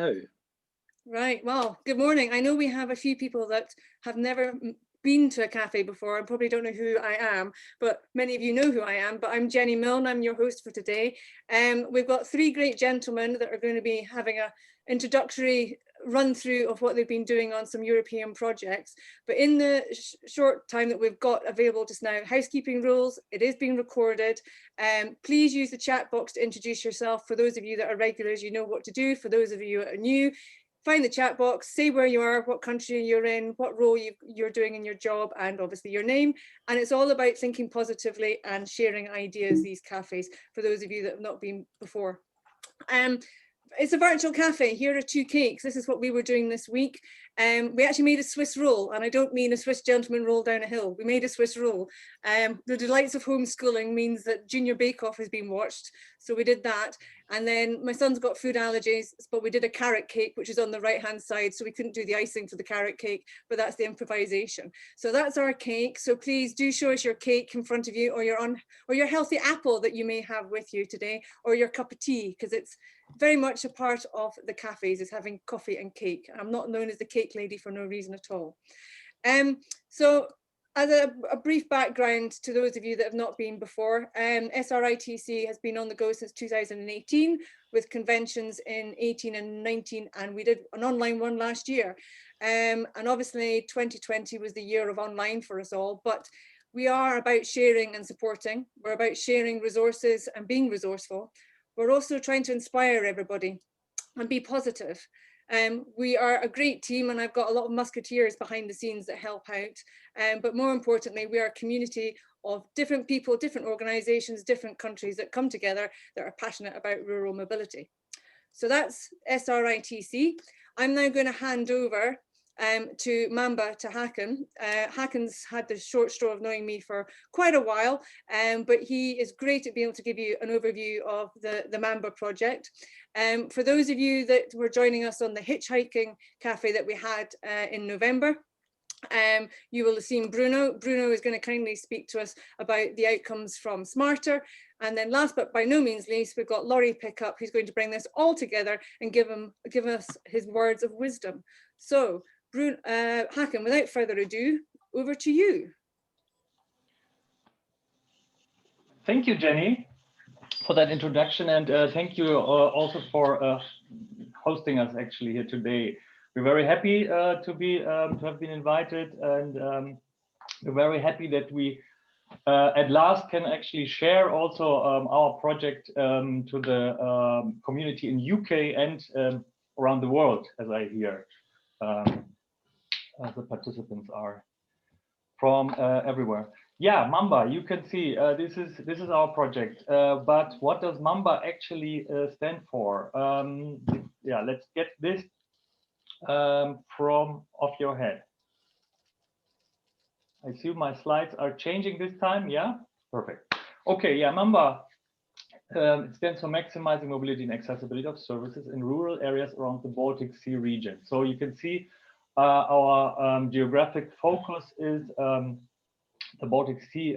Oh, Right, well, good morning. I know we have a few people that have never been to a cafe before and probably don't know who I am, but many of you know who I am. But I'm Jenny Milne, I'm your host for today. We've got three great gentlemen that are going to be having a introductory run through of what they've been doing on some European projects. But in the short time that we've got available just now, housekeeping rules, it is being recorded. Please use the chat box to introduce yourself. For those of you that are regulars, you know what to do. For those of you that are new, find the chat box, say where you are, what country you're in, what role you're doing in your job, and obviously your name. And it's all about thinking positively and sharing ideas, these cafes, for those of you that have not been before. It's a virtual cafe. Here are two cakes. This is what we were doing this week. We actually made a Swiss roll, and I don't mean a Swiss gentleman roll down a hill. We made a Swiss roll. The delights of homeschooling means that Junior Bake Off has been watched, so we did that. And then my son's got food allergies, but we did a carrot cake, which is on the right-hand side, so we couldn't do the icing for the carrot cake, but that's the improvisation. So that's our cake. So please do show us your cake in front of you, or your healthy apple that you may have with you today, or your cup of tea, because it's very much a part of the cafes is having coffee and cake. I'm not known as the cake lady for no reason at all. So as a brief background to those of you that have not been before, SRITC has been on the go since 2018 with conventions in 18 and 19, and we did an online one last year. And obviously 2020 was the year of online for us all, but we are about sharing and supporting. We're about sharing resources and being resourceful. We're also trying to inspire everybody and be positive. We are a great team, and I've got a lot of musketeers behind the scenes that help out. But more importantly, we are a community of different people, different organisations, different countries that come together that are passionate about rural mobility. So that's SRITC. I'm now going to hand over to Mamba to Hakan. Hakan's had the short straw of knowing me for quite a while, but he is great at being able to give you an overview of the Mamba project. For those of you that were joining us on the hitchhiking cafe that we had in November, you will have seen Bruno. Bruno is going to kindly speak to us about the outcomes from SMARTA. And then last but by no means least, we've got Laurie Pickup, who's going to bring this all together and give us his words of wisdom. So, Bruno, Hakan, without further ado, over to you. Thank you, Jenny, for that introduction, and thank you also for hosting us actually here today. We're very happy to have been invited, and we're very happy that we at last can actually share also our project to the community in UK and around the world, as I hear. The participants are from everywhere. Yeah, Mamba, you can see this is our project. But what does Mamba actually stand for? Yeah, let's get this from off your head. I assume my slides are changing this time. Yeah, perfect. Okay, yeah, Mamba. It stands for maximizing mobility and accessibility of services in rural areas around the Baltic Sea region. So you can see our geographic focus is the Baltic Sea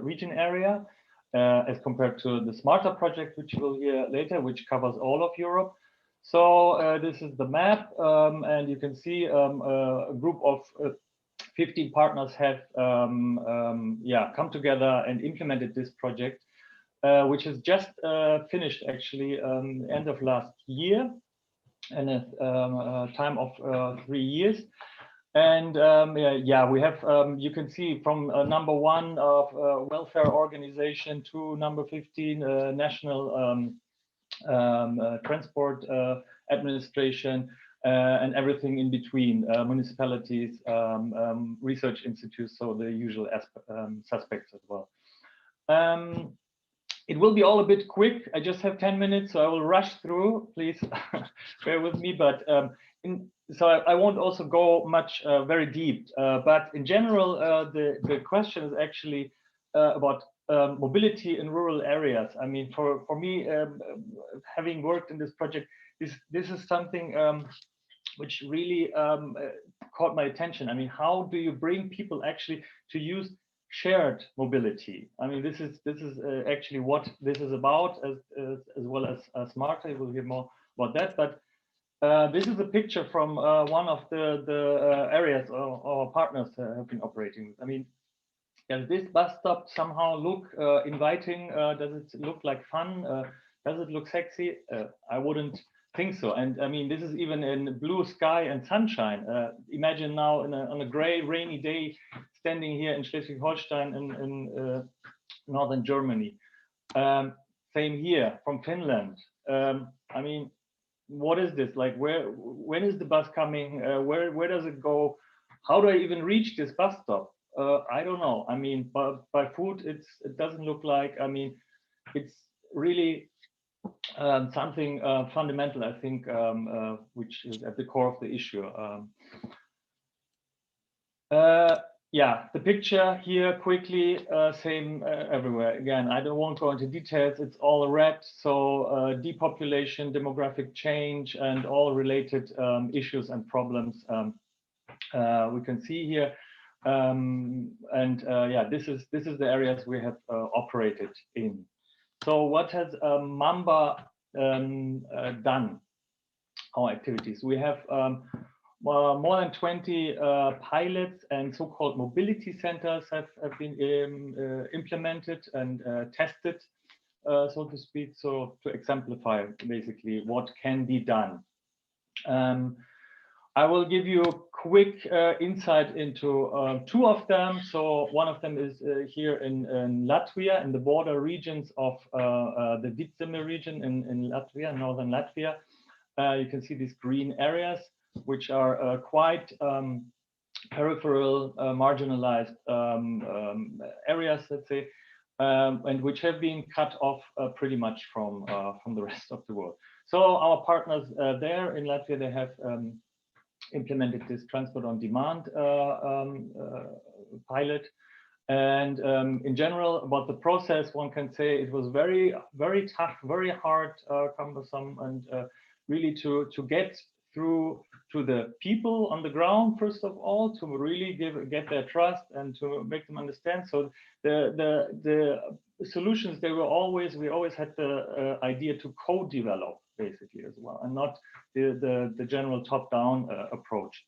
region area, as compared to the SMARTA project, which we'll hear later, which covers all of Europe. So this is the map, and you can see a group of 15 partners have come together and implemented this project, which is just finished actually end of last year, and a time of 3 years. And we have, you can see from number 1 of welfare organization to number 15 national transport administration, and everything in between, municipalities, research institutes, so the usual suspects as well. It will be all a bit quick. I just have 10 minutes, so I will rush through. Please bear with me. But so I won't also go much very deep. But in general, the question is actually about mobility in rural areas. I mean, for me, having worked in this project, this is something which really caught my attention. I mean, how do you bring people actually to use shared mobility? I mean, this is actually what this is about, as well as SMARTA. We'll hear more about that. But This is a picture from one of the areas our partners have been operating with. I mean, does this bus stop somehow look inviting? Does it look like fun? Does it look sexy? I wouldn't think so. And I mean, this is even in blue sky and sunshine. Imagine now on a gray, rainy day, standing here in Schleswig-Holstein in northern Germany. Same here from Finland. I mean, what is this like? When is the bus coming? Where does it go? How do I even reach this bus stop? I don't know. I mean, by foot, it doesn't look like. I mean, it's really something fundamental, I think, which is at the core of the issue. Yeah, the picture here quickly, same everywhere. Again, I won't go into details. It's all red. So depopulation, demographic change, and all related issues and problems we can see here. Yeah, this is the areas we have operated in. So what has Mamba done? Our activities. We have more than 20 pilots and so-called mobility centers have been implemented and tested, so to speak, so to exemplify basically what can be done. I will give you a quick insight into two of them. So one of them is here in Latvia, in the border regions of the Vidzeme region in Latvia, northern Latvia. You can see these green areas, which are quite peripheral, marginalized areas, let's say, and which have been cut off pretty much from the rest of the world. So our partners there in Latvia, they have implemented this transport on demand pilot. And in general, about the process, one can say it was very, very tough, very hard, cumbersome, and really to get through to the people on the ground, first of all, to really get their trust and to make them understand. So the solutions, we always had the idea to co-develop basically as well, and not the general top-down approach.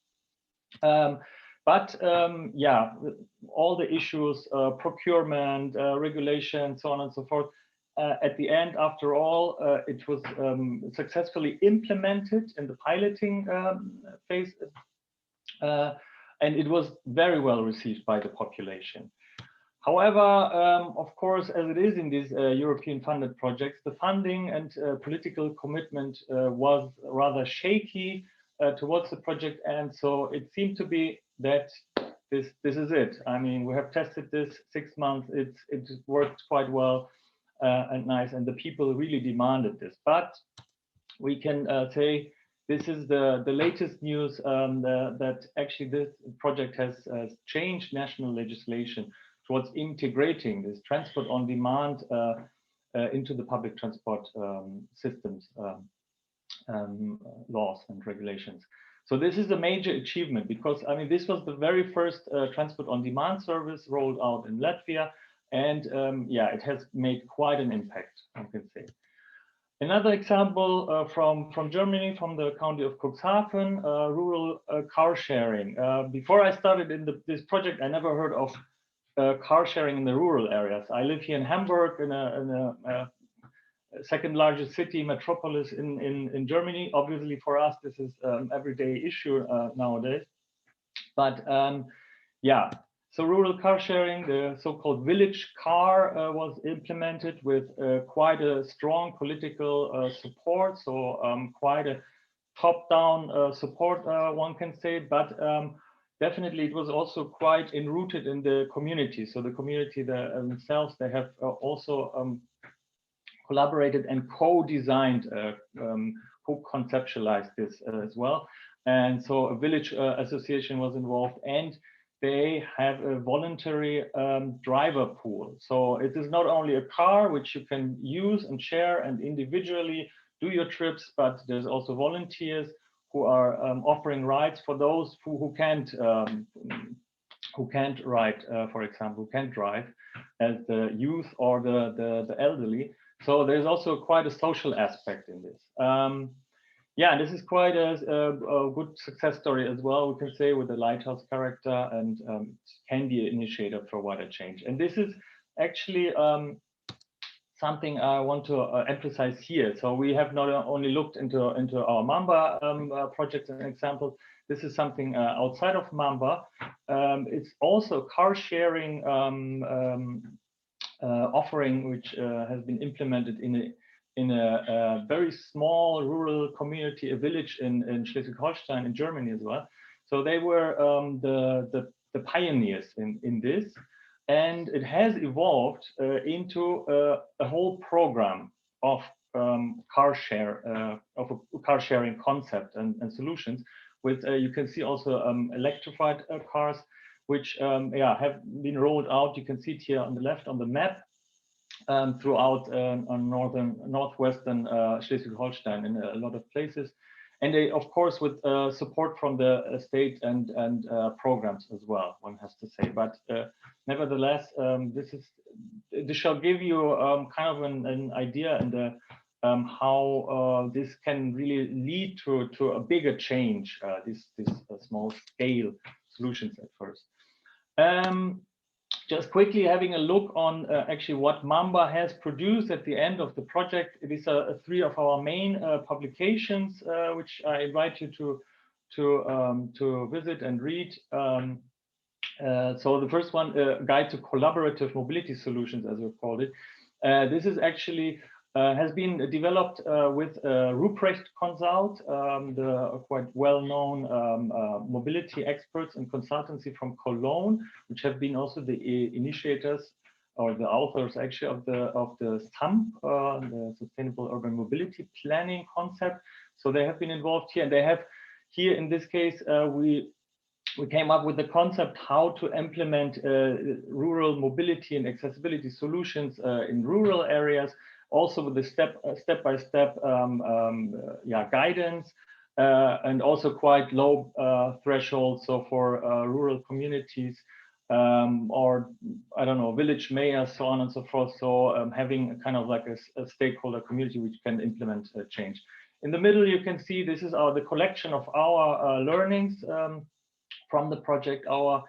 Yeah, all the issues, procurement, regulation, so on and so forth, at the end, after all, it was successfully implemented in the piloting phase, and it was very well received by the population. However, of course, as it is in these European funded projects, the funding and political commitment was rather shaky towards the project, and so it seemed to be that this is it. I mean, we have tested this 6 months. It worked quite well and nice, and the people really demanded this. But we can say this is the latest news that actually this project has changed national legislation towards integrating this transport on demand into the public transport systems, laws and regulations. So this is a major achievement because, I mean, this was the very first transport on demand service rolled out in Latvia. And yeah, it has made quite an impact, I can say. Another example from Germany, from the county of Cuxhaven, rural car sharing. Before I started in this project, I never heard of car sharing in the rural areas. I live here in Hamburg, in a second largest city, metropolis in Germany. Obviously, for us, this is an everyday issue nowadays. But yeah, so rural car sharing, the so-called village car was implemented with quite a strong political support. So quite a top-down support, one can say, but definitely it was also quite enrooted in the community. So the community themselves, they have also collaborated and co-designed, co-conceptualized this as well. And so a village association was involved, and they have a voluntary driver pool. So it is not only a car which you can use and share and individually do your trips, but there's also volunteers who are offering rides for those who can't ride, for example, who can't drive, as the youth or the elderly. So there's also quite a social aspect in this. yeah, this is quite a good success story as well, we can say, with the lighthouse character, and can be an initiator for wider change. And this is actually something I want to emphasize here. So we have not only looked into our Mamba projects and examples. This is something outside of Mamba. It's also car sharing offering, which has been implemented in a very small rural community, a village in Schleswig-Holstein in Germany as well. So they were the pioneers in this. And it has evolved into a whole program of car sharing concept and solutions. With you can see also electrified cars, which have been rolled out. You can see it here on the left on the map throughout on northwestern Schleswig-Holstein in a lot of places. And they, of course, with support from the state and programs as well, one has to say. But nevertheless, this shall give you kind of an idea and how this can really lead to a bigger change. This small scale solutions at first. Just quickly having a look on actually what Mamba has produced at the end of the project. It is three of our main publications, which I invite you to visit and read. So the first one, Guide to Collaborative Mobility Solutions, as we called it. This is actually has been developed with Ruprecht Consult, the quite well-known mobility experts and consultancy from Cologne, which have been also the initiators or the authors actually of the SAMP, the Sustainable Urban Mobility Planning concept. So they have been involved here, and they have here in this case we came up with the concept how to implement rural mobility and accessibility solutions in rural areas. Also with the step-by-step guidance and also quite low thresholds. So for rural communities or I don't know, village mayors, so on and so forth. So having kind of like a stakeholder community which can implement change. In the middle, you can see this is the collection of our learnings from the project, our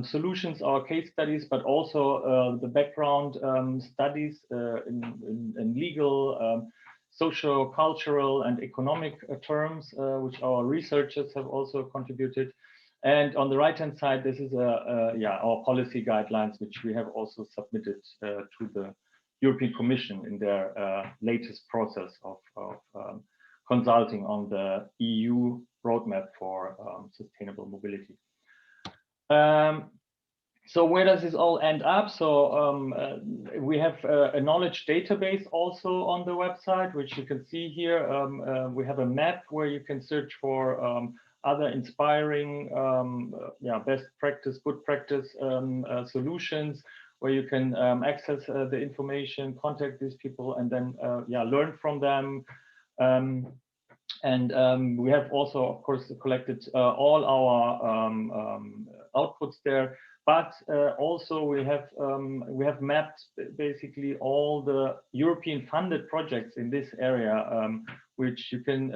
solutions, our case studies, but also the background studies in legal, social, cultural, and economic terms, which our researchers have also contributed. And on the right-hand side, this is our policy guidelines, which we have also submitted to the European Commission in their latest process of consulting on the EU roadmap for sustainable mobility. So where does this all end up? So we have a knowledge database also on the website, which you can see here. We have a map where you can search for other inspiring, best practice, good practice solutions, where you can access the information, contact these people, and then learn from them. And we have also, of course, collected all our outputs there, but also we have mapped basically all the European funded projects in this area, which you can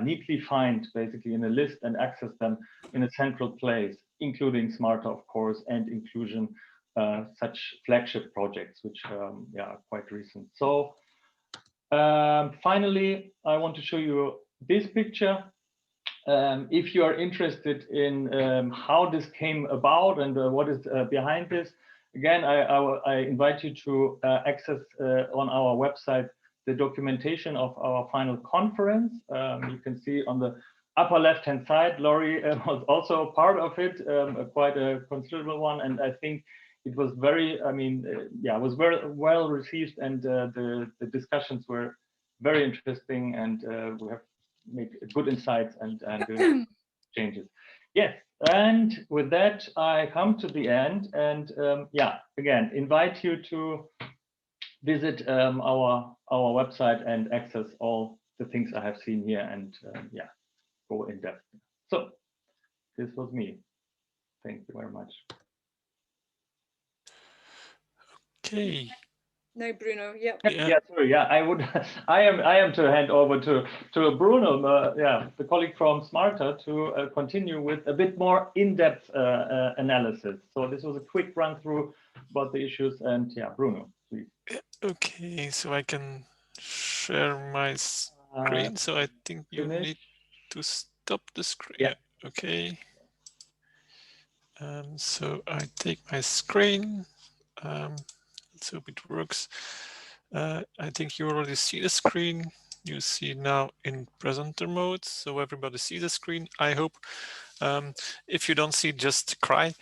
neatly find basically in a list and access them in a central place, including SMARTA, of course, and inclusion, such flagship projects, which are quite recent. So finally, I want to show you this picture. If you are interested in how this came about and what is behind this, again, I invite you to access on our website the documentation of our final conference. You can see on the upper left-hand side, Laurie was also part of it, quite a considerable one, and I think it was very, it was very well received, and the discussions were very interesting, and we have made good insights and changes. Yes, and with that, I come to the end, and again, invite you to visit our website and access all the things I have seen here, and go in depth. So this was me. Thank you very much. Okay, Now Bruno, yep. Yeah, sorry. Yeah, I would. I am to hand over to Bruno, yeah, the colleague from SMARTA, to continue with a bit more in-depth analysis. So this was a quick run through about the issues, and yeah, Bruno, please. Okay, so I can share my screen. So I think you need to stop the screen. Yeah. Okay. So I take my screen. Let's hope it works. I think you already see the screen. You see now in presenter mode, so everybody sees the screen, I hope. If you don't see, just cry.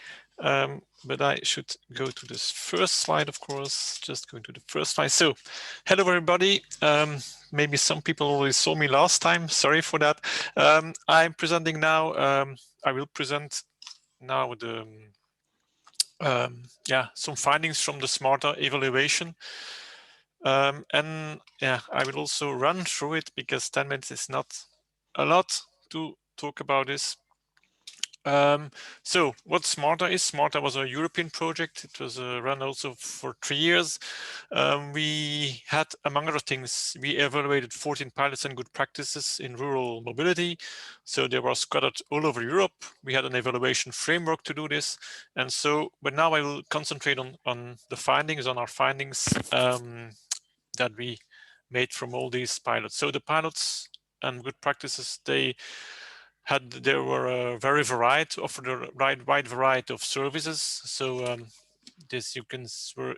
But I should go to this first slide, of course, just going to the first slide. So, hello everybody. Maybe some people already saw me last time, sorry for that. I'm presenting now, I will present now the some findings from the SMARTA evaluation. And yeah, I will also run through it because 10 minutes is not a lot to talk about this. So what SMARTA is, SMARTA was a European project. It was run also for 3 years. We had, among other things, we evaluated 14 pilots and good practices in rural mobility. So they were scattered all over Europe. We had an evaluation framework to do this. And so, but now I will concentrate on the findings, on our findings that we made from all these pilots. So the pilots and good practices, they were very varied, offered a wide variety of services. So this you can were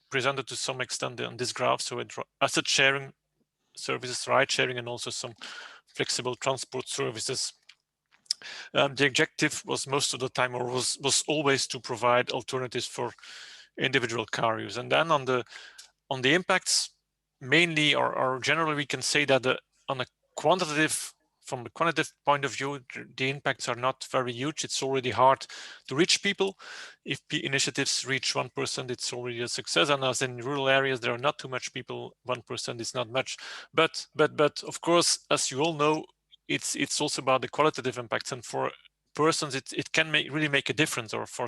presented to some extent on this graph. So asset sharing services, ride sharing, and also some flexible transport services. The objective was most of the time, or was always, to provide alternatives for individual car use. And then on the impacts, mainly or generally, we can say that on a quantitative. From the quantitative point of view, the impacts are not very huge. It's already hard to reach people. If initiatives reach 1%, it's already a success. And as in rural areas, there are not too much people. 1% is not much. But of course, as you all know, it's also about the qualitative impacts. And for persons, it can really make a difference. Or for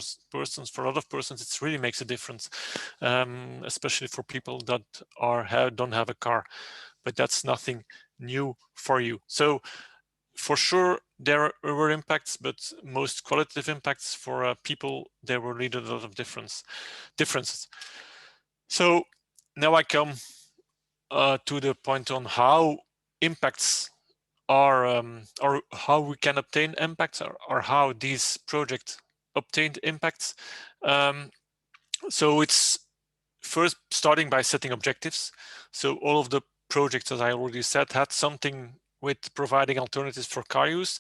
other persons, it really makes a difference, especially for people that don't have a car. But that's nothing new for you. So for sure, there were impacts, but most qualitative impacts for people, there were really a lot of differences. So now I come to the point on how impacts are, or how we can obtain impacts, or how these projects obtained impacts. So it's first starting by setting objectives. So all of the projects, as I already said, had something with providing alternatives for car use.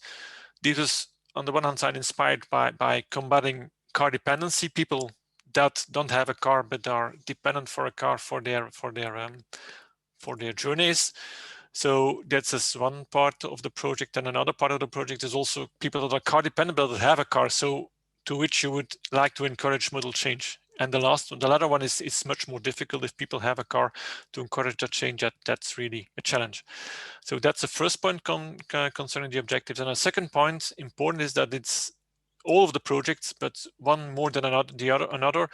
This was, on the one hand side, inspired by combating car dependency, people that don't have a car but are dependent for a car for their journeys. So that's one part of the project, and another part of the project is also people that are car dependent but that have a car, so to which you would like to encourage modal change. And the latter one is much more difficult. If people have a car, to encourage that change, that's really a challenge. So that's the first point concerning the objectives. And a second point important is that it's all of the projects, but one more than another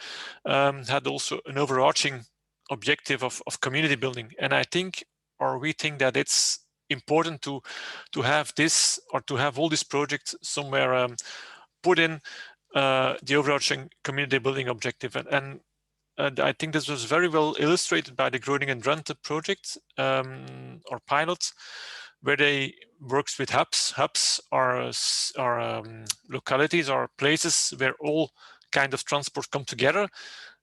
had also an overarching objective of community building. And I think, or we think, that it's important to have this, or to have all these projects somewhere put in the overarching community building objective. And I think this was very well illustrated by the Groningen Drenthe project, or pilots, where they works with hubs. Hubs are localities, or places where all kind of transport come together,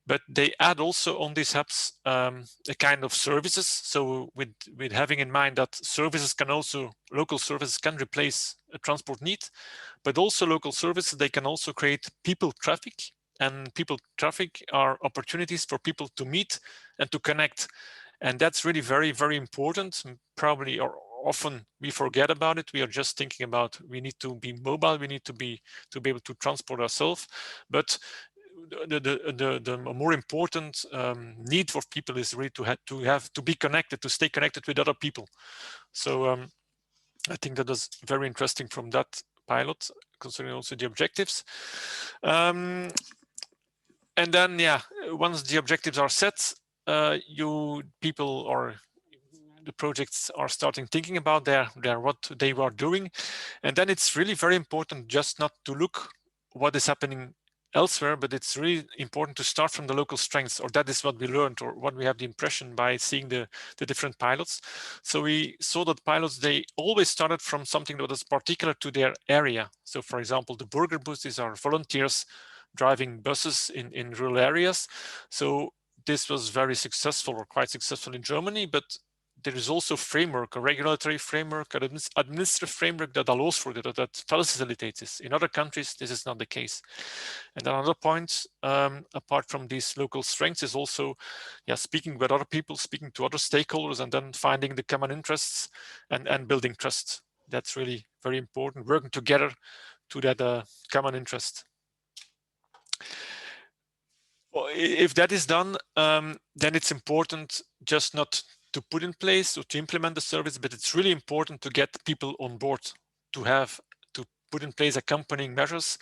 but they add also on these hubs a kind of services. So with having in mind that local services can replace a transport need, but also local services, they can also create people traffic. And people traffic are opportunities for people to meet and to connect. And that's really very, very important. Probably, or often we forget about it. We are just thinking about, we need to be mobile, we need to be able to transport ourselves. But the more important need for people is really to be connected, to stay connected with other people. So I think that is very interesting from that pilot, concerning also the objectives. And then, yeah, once the objectives are set, people or the projects are starting thinking about what they are doing. And then it's really very important just not to look what is happening elsewhere, but it's really important to start from the local strengths, or that is what we learned, or what we have the impression by seeing the different pilots. So we saw that pilots, they always started from something that was particular to their area. So for example, the burger bus, these are volunteers driving buses in rural areas. So this was very successful, or quite successful in Germany, but there is also a regulatory framework, an administrative framework that allows for that facilitates this. In other countries, this is not the case. And another point, apart from these local strengths, is also speaking with other people, speaking to other stakeholders, and then finding the common interests and building trust. That's really very important, working together to that common interest. Well, if that is done, then it's important just not to put in place or to implement the service, but it's really important to get people on board, to put in place accompanying measures.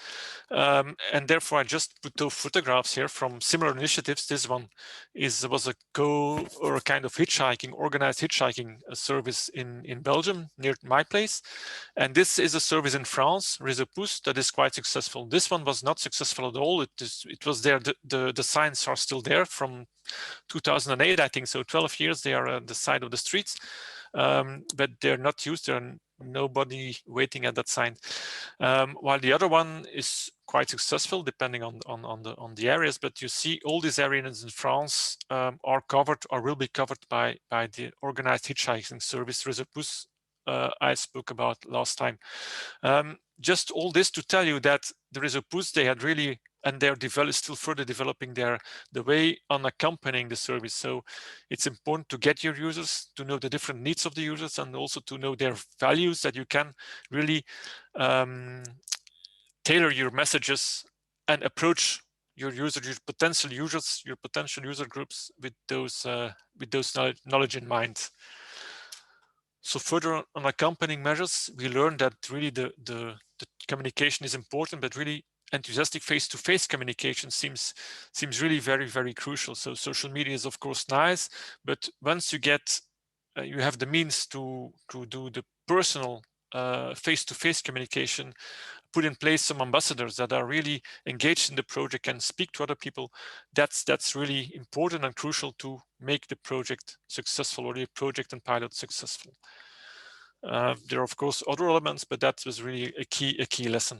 And therefore, I just put 2 photographs here from similar initiatives. This one was a kind of hitchhiking, organized hitchhiking service in Belgium near my place. And this is a service in France, Rethink, that is quite successful. This one was not successful at all. It was there. The signs are still there from 2008, I think. So 12 years they are at the side of the streets, but they're not used. There are nobody waiting at that sign. While the other one is quite successful, depending on the areas. But you see, all these areas in France are covered or will be covered by the organized hitchhiking service Rethink I spoke about last time. Just all this to tell you that the Rethink, they had really, and they're still further developing the way on accompanying the service. So it's important to get your users, to know the different needs of the users, and also to know their values, that you can really tailor your messages and approach your potential user groups with those knowledge in mind. So further on accompanying measures, we learned that really the communication is important, but really enthusiastic face-to-face communication seems really very, very crucial. So social media is of course nice, but once you get you have the means to do the personal face-to-face communication, put in place some ambassadors that are really engaged in the project and speak to other people. That's really important and crucial to make the project successful, or the project and pilot successful. There are of course other elements, but that was really a key lesson.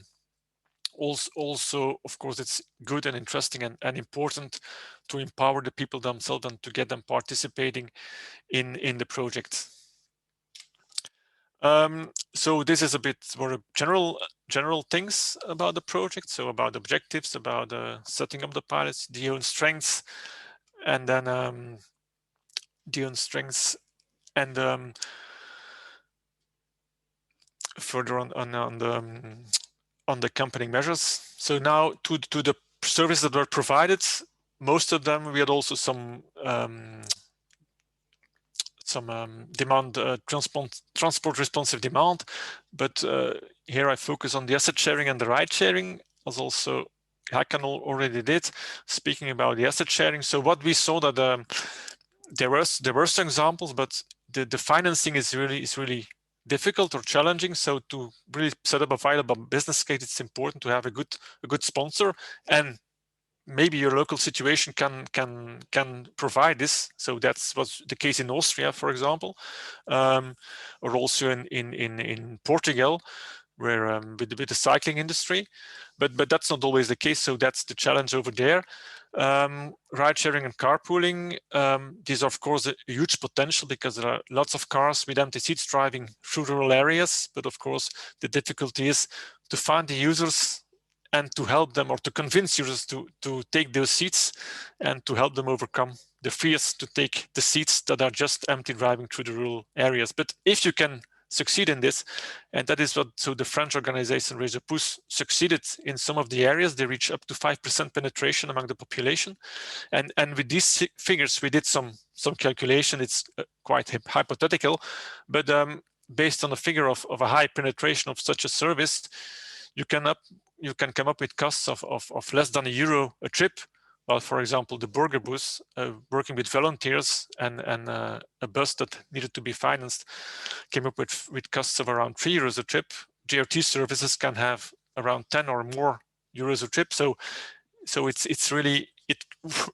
Also, of course, it's good and interesting and important to empower the people themselves and to get them participating in the project. So this is a bit more general things about the project. So about objectives, about setting up the pilots, the own strengths, and then further on the accompanying measures. So now to the services that were provided, most of them we had also some demand, transport responsive demand, but here I focus on the asset sharing and the ride sharing, as also Hakan already did, speaking about the asset sharing. So what we saw that there were some examples, but the financing is really difficult or challenging. So to really set up a viable business case, it's important to have a good sponsor, and maybe your local situation can provide this. So that's was the case in Austria, for example, or also in Portugal, where with the cycling industry, but that's not always the case. So that's the challenge over there. Ride sharing and carpooling, these are of course a huge potential, because there are lots of cars with empty seats driving through rural areas. But of course, the difficulty is to find the users and to help them, or to convince users to take those seats, and to help them overcome the fears to take the seats that are just empty driving through the rural areas. But if you can succeed in this, and that is what, so the French organization Rethink succeeded in some of the areas. They reach up to 5% penetration among the population, and with these figures we did some calculation. It's quite hypothetical, but based on a figure of a high penetration of such a service, you can come up with costs of less than €1 a trip well, for example, the burger bus, working with volunteers and a bus that needed to be financed, came up with costs of around €3 a trip. JRT services can have around 10 or more euros a trip. So it's really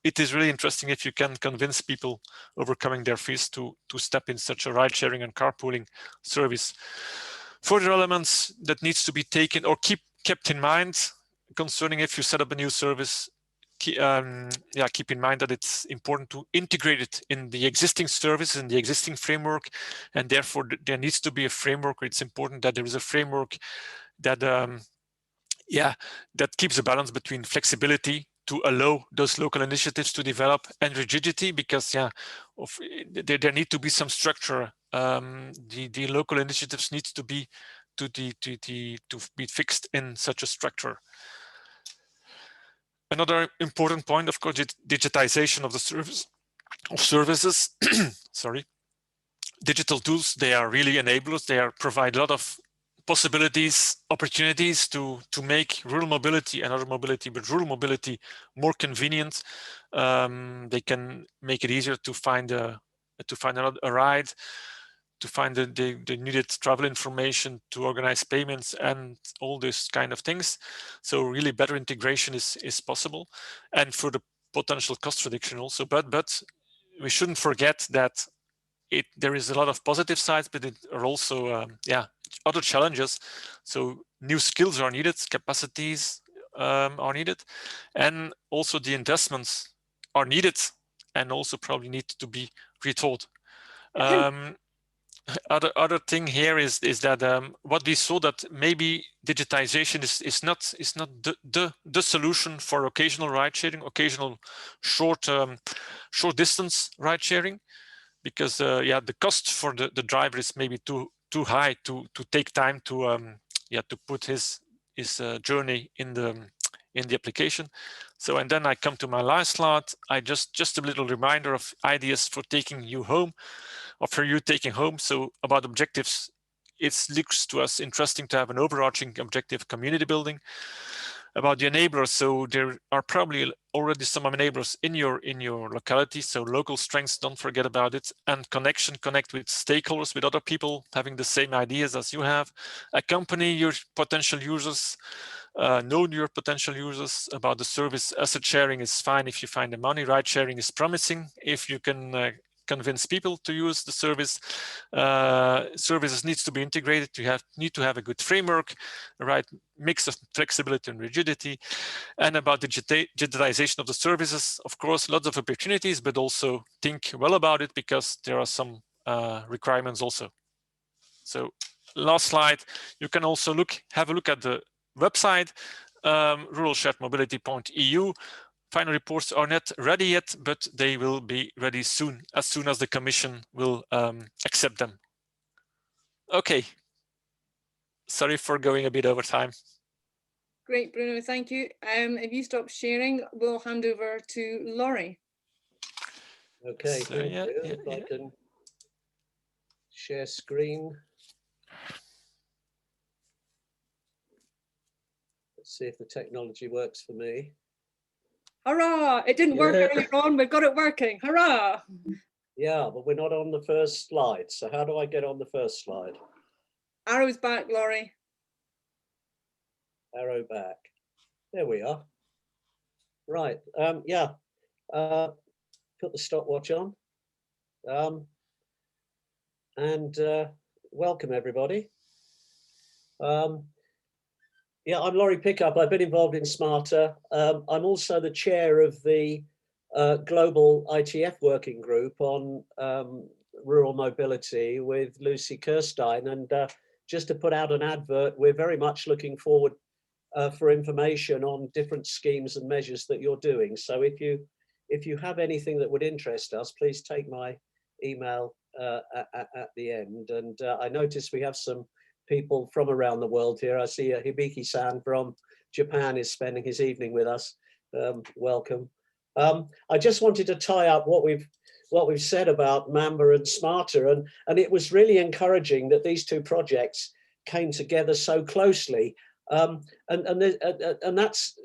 it is really interesting if you can convince people overcoming their fears to step in such a ride sharing and carpooling service. Further elements that needs to be taken or kept in mind concerning if you set up a new service. Keep in mind that it's important to integrate it in the existing services, in the existing framework, and therefore there needs to be a framework. It's important that there is a framework that that keeps a balance between flexibility to allow those local initiatives to develop and rigidity, because there need to be some structure. The local initiatives needs to be fixed in such a structure. Another important point, of course, is digitization of the services. Sorry, digital tools, they are really enablers. They provide a lot of possibilities, opportunities to make rural mobility and other mobility, but rural mobility more convenient. They can make it easier to find a ride, to find the needed travel information, to organize payments and all this kind of things. So really better integration is possible, and for the potential cost reduction also. But we shouldn't forget that there is a lot of positive sides, but it are also other challenges. So new skills are needed, capacities are needed, and also the investments are needed and also probably need to be rethought. Other thing here is that what we saw, that maybe digitization is not the solution for occasional ride sharing, occasional short distance ride sharing, because the cost for the driver is maybe too high to take time to put his journey in the application. So, and then I come to my last slide. I just a little reminder of ideas for taking you home, or for you taking home. So about objectives, it looks to us interesting to have an overarching objective, community building. About the enablers, so there are probably already some enablers in your locality. So local strengths, don't forget about it. And connect with stakeholders, with other people having the same ideas as you have. Accompany your potential users. Know your potential users about the service. Asset sharing is fine if you find the money. Ride sharing is promising if you can convince people to use the service. Services needs to be integrated. You need to have a good framework, the right mix of flexibility and rigidity. And about the digitalization of the services, of course, lots of opportunities, but also think well about it, because there are some requirements also. So last slide, you can also have a look at the website, ruralsharedmobility.eu. Final reports are not ready yet, but they will be ready soon as the Commission will accept them. Okay. Sorry for going a bit over time. Great, Bruno, thank you. If you stop sharing, we'll hand over to Laurie. Okay, So, thank you. If I can share screen. Let's see if the technology works for me. Hurrah! It didn't work earlier on. We've got it working. Hurrah! Yeah, but we're not on the first slide. So how do I get on the first slide? Arrow's back, Laurie. Arrow back. There we are. Right. Put the stopwatch on. Welcome everybody. I'm Laurie Pickup. I've been involved in SMARTA. I'm also the chair of the Global ITF Working Group on rural mobility with Lucy Kirstein. And just to put out an advert, we're very much looking forward for information on different schemes and measures that you're doing. So if you have anything that would interest us, please take my email at the end. And I notice we have some people from around the world here. I see Hibiki-san from Japan is spending his evening with us. Welcome. I just wanted to tie up what we've said about Mamba and SMARTA, and it was really encouraging that these two projects came together so closely. And that's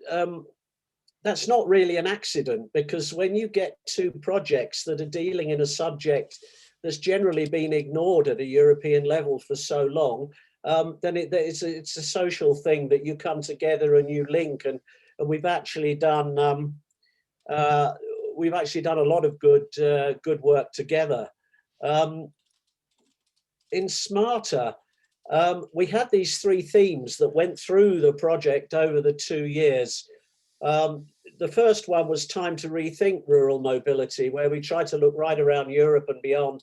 that's not really an accident, because when you get to projects that are dealing in a subject that's generally been ignored at a European level for so long, then it's a social thing that you come together and you link, and we've actually done a lot of good work together. In SMARTA, we had these 3 themes that went through the project over the 2 years. The first one was time to rethink rural mobility, where we tried to look right around Europe and beyond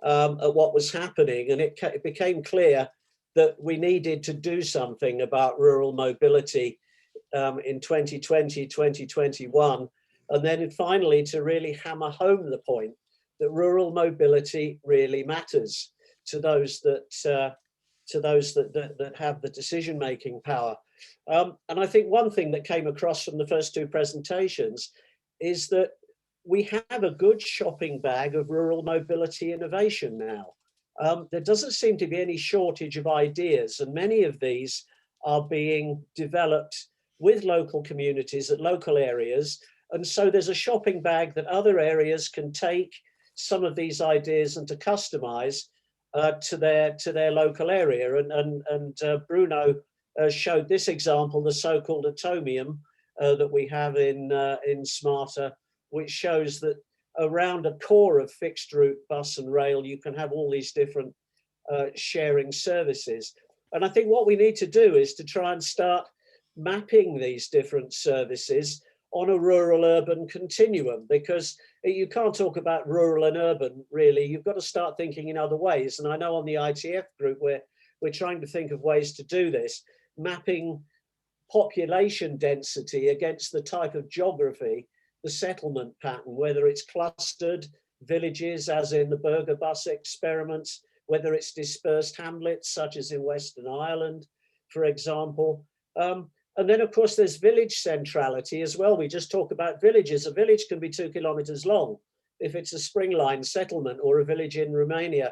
at what was happening. And it became clear that we needed to do something about rural mobility in 2020, 2021. And then finally to really hammer home the point that rural mobility really matters to those that have the decision-making power. And I think one thing that came across from the first 2 presentations is that we have a good shopping bag of rural mobility innovation now. There doesn't seem to be any shortage of ideas, and many of these are being developed with local communities at local areas. And so there's a shopping bag that other areas can take some of these ideas and to customize to their local area. And Bruno showed this example, the so-called atomium that we have in SMARTA, which shows that around a core of fixed route bus and rail, you can have all these different sharing services. And I think what we need to do is to try and start mapping these different services on a rural-urban continuum, because you can't talk about rural and urban, really. You've got to start thinking in other ways. And I know on the ITF group, we're trying to think of ways to do this, mapping population density against the type of geography, the settlement pattern, whether it's clustered villages, as in the Burger Bus experiments, whether it's dispersed hamlets, such as in Western Ireland, for example. And then, of course, there's village centrality as well. We just talk about villages. A village can be 2 kilometers long if it's a spring line settlement or a village in Romania,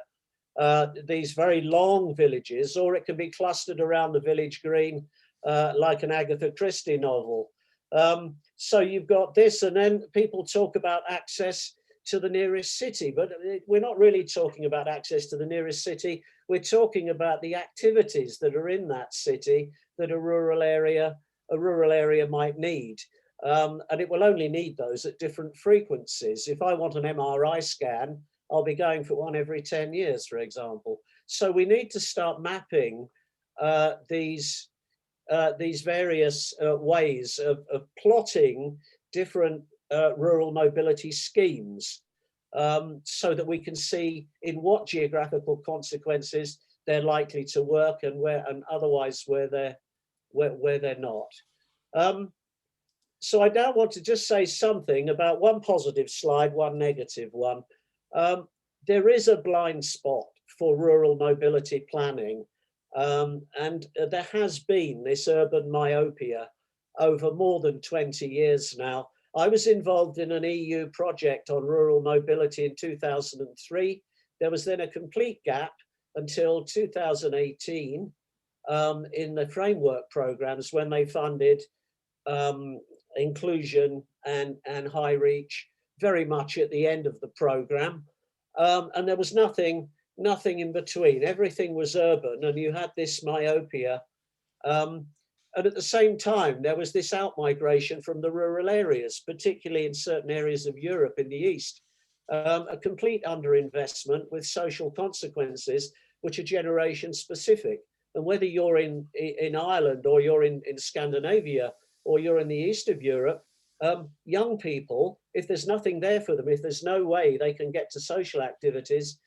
these very long villages, or it can be clustered around the village green, like an Agatha Christie novel. So you've got this, and then people talk about access to the nearest city, but we're not really talking about access to the nearest city. We're talking about the activities that are in that city that a rural area might need. And it will only need those at different frequencies. If I want an MRI scan, I'll be going for one every 10 years, for example. So we need to start mapping these various ways of plotting different rural mobility schemes, so that we can see in what geographical consequences they're likely to work and otherwise where they're not. So I now want to just say something about one positive slide, one negative one. There is a blind spot for rural mobility planning, and there has been this urban myopia over more than 20 years now. I was involved in an EU project on rural mobility in 2003. There was then a complete gap until 2018 in the framework programs, when they funded inclusion and high reach very much at the end of the program. And there was nothing in between. Everything was urban, and you had this myopia. And at the same time, there was this outmigration from the rural areas, particularly in certain areas of Europe in the East, a complete underinvestment with social consequences, which are generation specific. And whether you're in Ireland, or you're in Scandinavia, or you're in the East of Europe, young people, if there's nothing there for them, if there's no way they can get to social activities,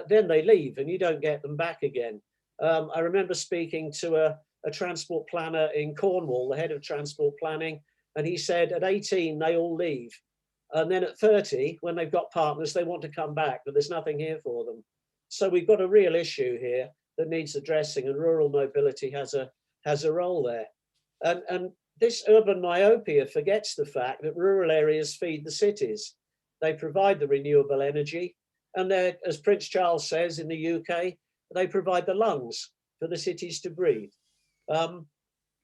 then they leave and you don't get them back again. I remember speaking to a transport planner in Cornwall, the head of transport planning, and he said at 18 they all leave, and then at 30, when they've got partners, they want to come back, but there's nothing here for them. So we've got a real issue here that needs addressing, and rural mobility has a role there. And this urban myopia forgets the fact that rural areas feed the cities. They provide the renewable energy, and they're, as Prince Charles says in the UK, they provide the lungs for the cities to breathe. But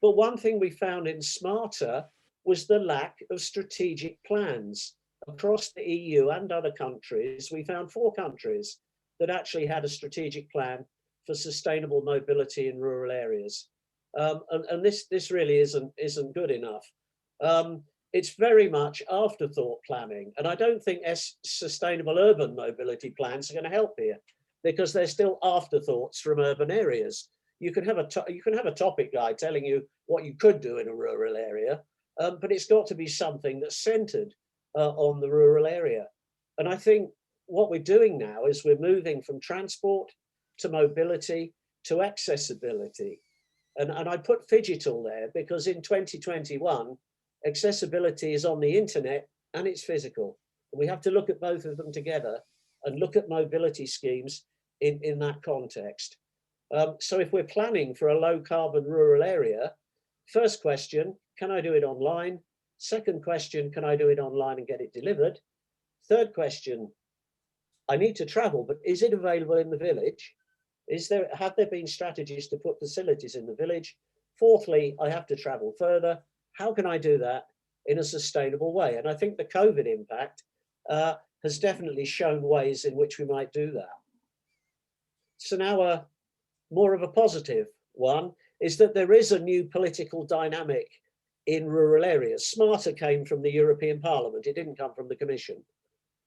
one thing we found in SMARTA was the lack of strategic plans. Across the EU and other countries, we found 4 countries that actually had a strategic plan for sustainable mobility in rural areas. And this really isn't good enough. It's very much afterthought planning, and I don't think sustainable urban mobility plans are going to help here, because they're still afterthoughts from urban areas. You can have a topic guide telling you what you could do in a rural area, but it's got to be something that's centered on the rural area. And I think what we're doing now is we're moving from transport to mobility to accessibility. And I put phygital there because in 2021, accessibility is on the internet and it's physical. And we have to look at both of them together and look at mobility schemes in that context. So if we're planning for a low carbon rural area, first question, can I do it online? Second question, can I do it online and get it delivered? Third question, I need to travel, but is it available in the village? Have there been strategies to put facilities in the village? Fourthly, I have to travel further. How can I do that in a sustainable way? And I think the COVID impact has definitely shown ways in which we might do that. So now more of a positive one is that there is a new political dynamic in rural areas. SMARTA came from the European Parliament. It didn't come from the Commission.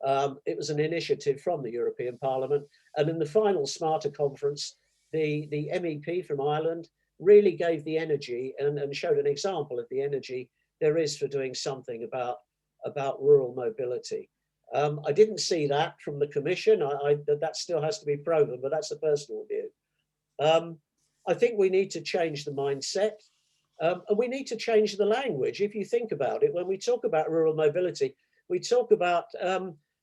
It was an initiative from the European Parliament. And in the final SMARTA conference, the MEP from Ireland really gave the energy and showed an example of the energy there is for doing something about rural mobility. I didn't see that from the Commission. That still has to be proven, but that's a personal view. I think we need to change the mindset. And we need to change the language. If you think about it, when we talk about rural mobility, we talk about,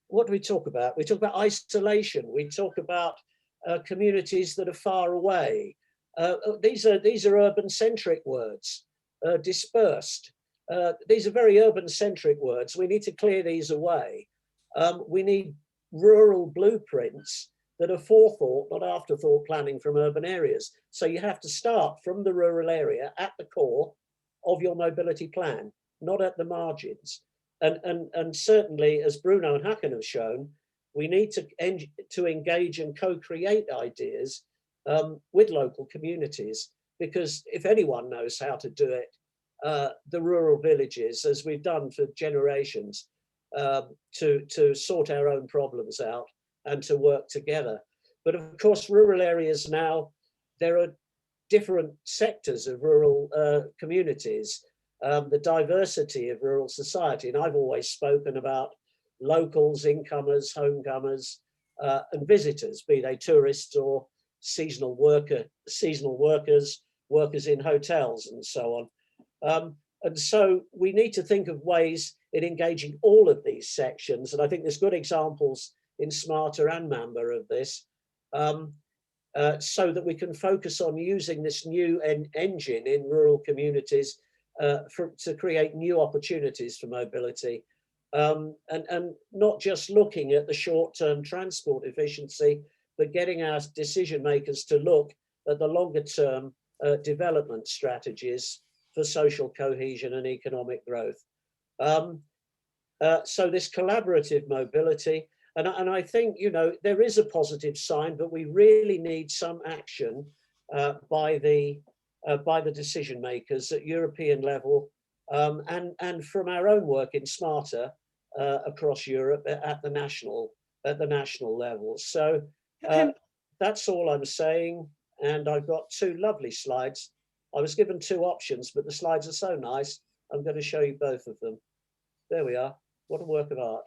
what do we talk about? We talk about isolation. We talk about communities that are far away. These are urban-centric words, dispersed. These are very urban-centric words. We need to clear these away. We need rural blueprints that are forethought, not afterthought planning from urban areas. So you have to start from the rural area at the core of your mobility plan, not at the margins. And certainly, as Bruno and Hakan have shown, we need to engage and co-create ideas with local communities, because if anyone knows how to do it, the rural villages, as we've done for generations, to sort our own problems out and to work together. But of course, rural areas now, there are different sectors of rural communities, the diversity of rural society. And I've always spoken about locals, incomers, homecomers, and visitors, be they tourists or seasonal workers, workers in hotels and so on. And so we need to think of ways in engaging all of these sections. And I think there's good examples in SMARTA and MAMBA of this, so that we can focus on using this new engine in rural communities to create new opportunities for mobility, and not just looking at the short-term transport efficiency, but getting our decision makers to look at the longer-term development strategies for social cohesion and economic growth. So this collaborative mobility, and I think, you know, there is a positive sign, but we really need some action by the decision makers at European level, and from our own work in SMARTA across Europe at the national level. So that's all I'm saying. And I've got 2 lovely slides. I was given 2 options, but the slides are so nice. I'm going to show you both of them. There we are. What a work of art.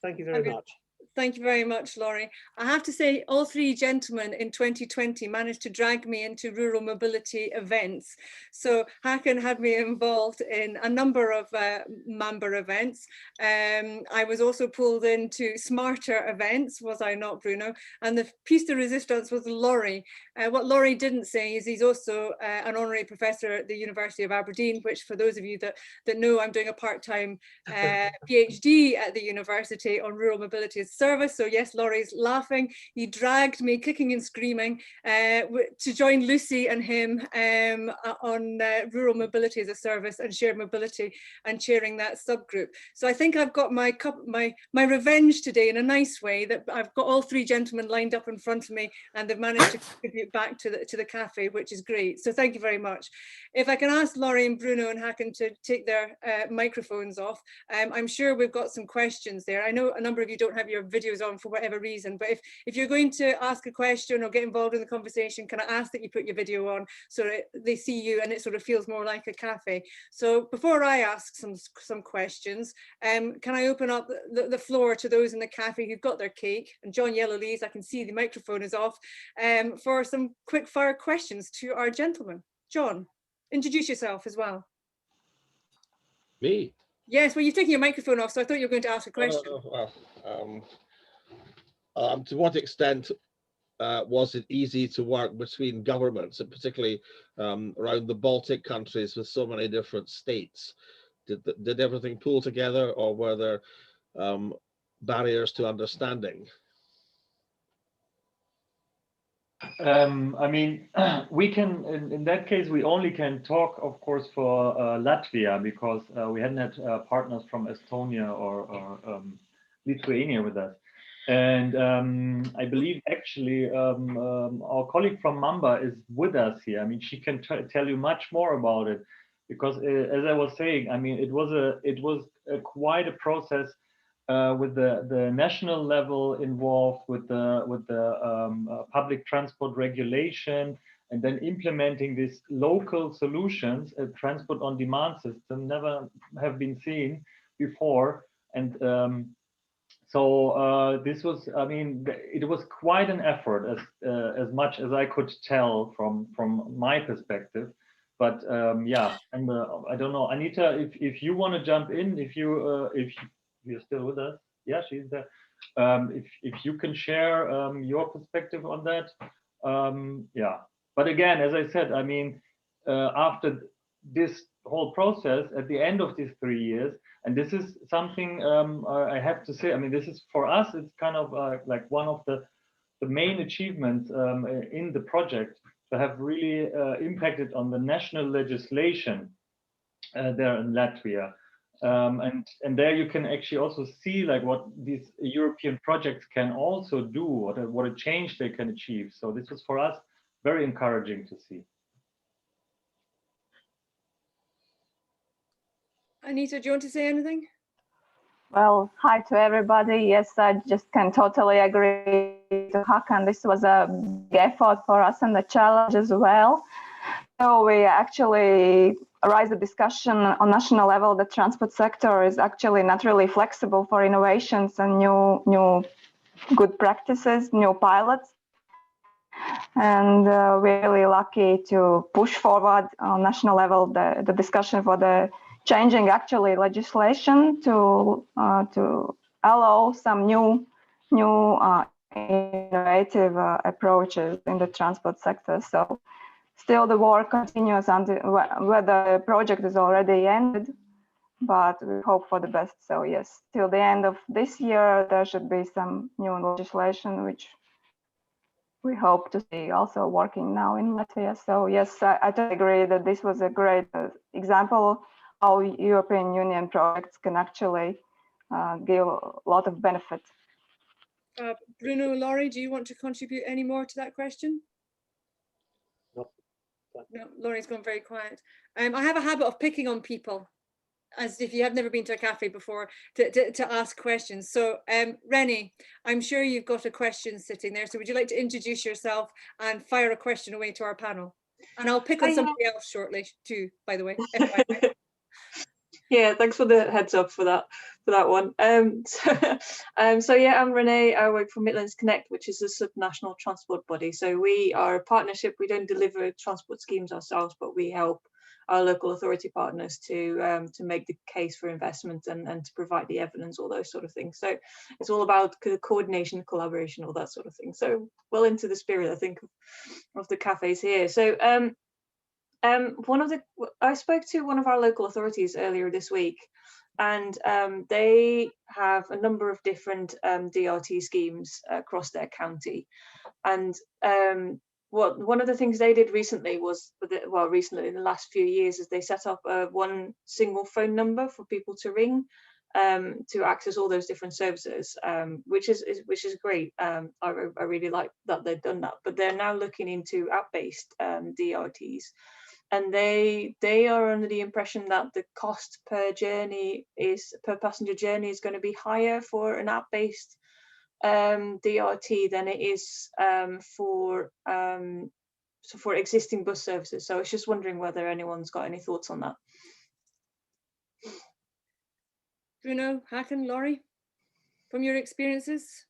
Thank you very much. Thank you very much, Laurie. I have to say, all 3 gentlemen in 2020 managed to drag me into rural mobility events. So Hakan had me involved in a number of MAMBA events. I was also pulled into SMARTA events, was I not, Bruno? And the piece de resistance was Laurie. What Laurie didn't say is he's also an honorary professor at the University of Aberdeen, which for those of you that know, I'm doing a part-time PhD at the university on rural mobility. It's service. So yes, Laurie's laughing. He dragged me kicking and screaming to join Lucy and him on rural mobility as a service and shared mobility and chairing that subgroup. So I think I've got my revenge today in a nice way, that I've got all three gentlemen lined up in front of me and they've managed to contribute back to the cafe, which is great. So thank you very much. If I can ask Laurie and Bruno and Hakan to take their microphones off, I'm sure we've got some questions there. I know a number of you don't have your videos on for whatever reason, but if you're going to ask a question or get involved in the conversation, can I ask that you put your video on so that they see you and it sort of feels more like a cafe? So before I ask some questions, can I open up the floor to those in the cafe who've got their cake? And John Yellowlees, I can see the microphone is off, for some quick fire questions to our gentlemen. John, introduce yourself as well. Me? Yes, well, you've taken your microphone off, so I thought you were going to ask a question. To what extent was it easy to work between governments, and particularly around the Baltic countries with so many different states? Did everything pull together, or were there barriers to understanding? I mean, we can, in that case, we only can talk, of course, for Latvia, because we hadn't had partners from Estonia or Lithuania with us. And I believe actually our colleague from Mamba is with us here. I mean, she can tell you much more about it, because as I was saying, I mean, it was quite a process with the national level involved, with the public transport regulation, and then implementing these local solutions. A transport on demand system never have been seen before, and so this was, I mean, it was quite an effort, as much as I could tell from my perspective. But yeah, and I don't know, Anita, if you want to jump in, if you're still with us, yeah, she's there. If you can share your perspective on that, yeah. But again, as I said, I mean, after this whole process, at the end of these 3 years, and this is something I have to say, I mean, this is for us, it's kind of like one of the main achievements in the project, to have really impacted on the national legislation there in Latvia. And there you can actually also see like what these European projects can also do, what a change they can achieve. So this was for us very encouraging to see. Anita, do you want to say anything? Well, hi to everybody. Yes, I just can totally agree to Hakan. This was a big effort for us and a challenge as well. So we actually raised a discussion on national level. The transport sector is actually not really flexible for innovations and new good practices, new pilots. And we're really lucky to push forward on national level the discussion for the changing actually legislation to allow some new innovative approaches in the transport sector. So still the work continues until whether the project is already ended, but we hope for the best. So yes, till the end of this year, there should be some new legislation, which we hope to see also working now in Latvia. So yes, I totally agree that this was a great example how European Union projects can actually give a lot of benefit. Bruno, Laurie, do you want to contribute any more to that question? No. No, Laurie's gone very quiet. I have a habit of picking on people, as if you have never been to a cafe before, to ask questions. So Rennie, I'm sure you've got a question sitting there. So would you like to introduce yourself and fire a question away to our panel? And I'll pick on somebody else shortly too, by the way. Yeah, thanks for the heads up for that one. So yeah, I'm Renee. I work for Midlands Connect, which is a subnational transport body. So we are a partnership. We don't deliver transport schemes ourselves, but we help our local authority partners to make the case for investment and to provide the evidence, all those sort of things. So it's all about coordination, collaboration, all that sort of thing. So well into the spirit, I think, of the cafes here. So I spoke to one of our local authorities earlier this week, and they have a number of different DRT schemes across their county. And one of the things they did recently was, recently in the last few years, is they set up one single phone number for people to ring to access all those different services, which is great. I really like that they've done that, but they're now looking into app-based DRTs. And they are under the impression that the cost per passenger journey is going to be higher for an app-based DRT than it is for existing bus services. So I was just wondering whether anyone's got any thoughts on that. Bruno, Hakan, Laurie, from your experiences?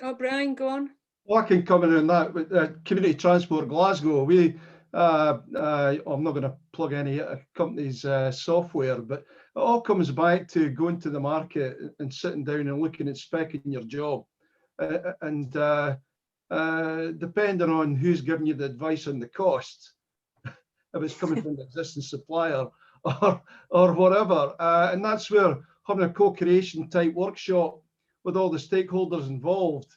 Oh, Brian, go on. Well, I can comment on that. With Community Transport Glasgow, we, I'm not going to plug any company's software, but it all comes back to going to the market and sitting down and looking at specking your job. And depending on who's giving you the advice on the cost, if it's coming from the existing supplier or whatever. And that's where having a co-creation type workshop with all the stakeholders involved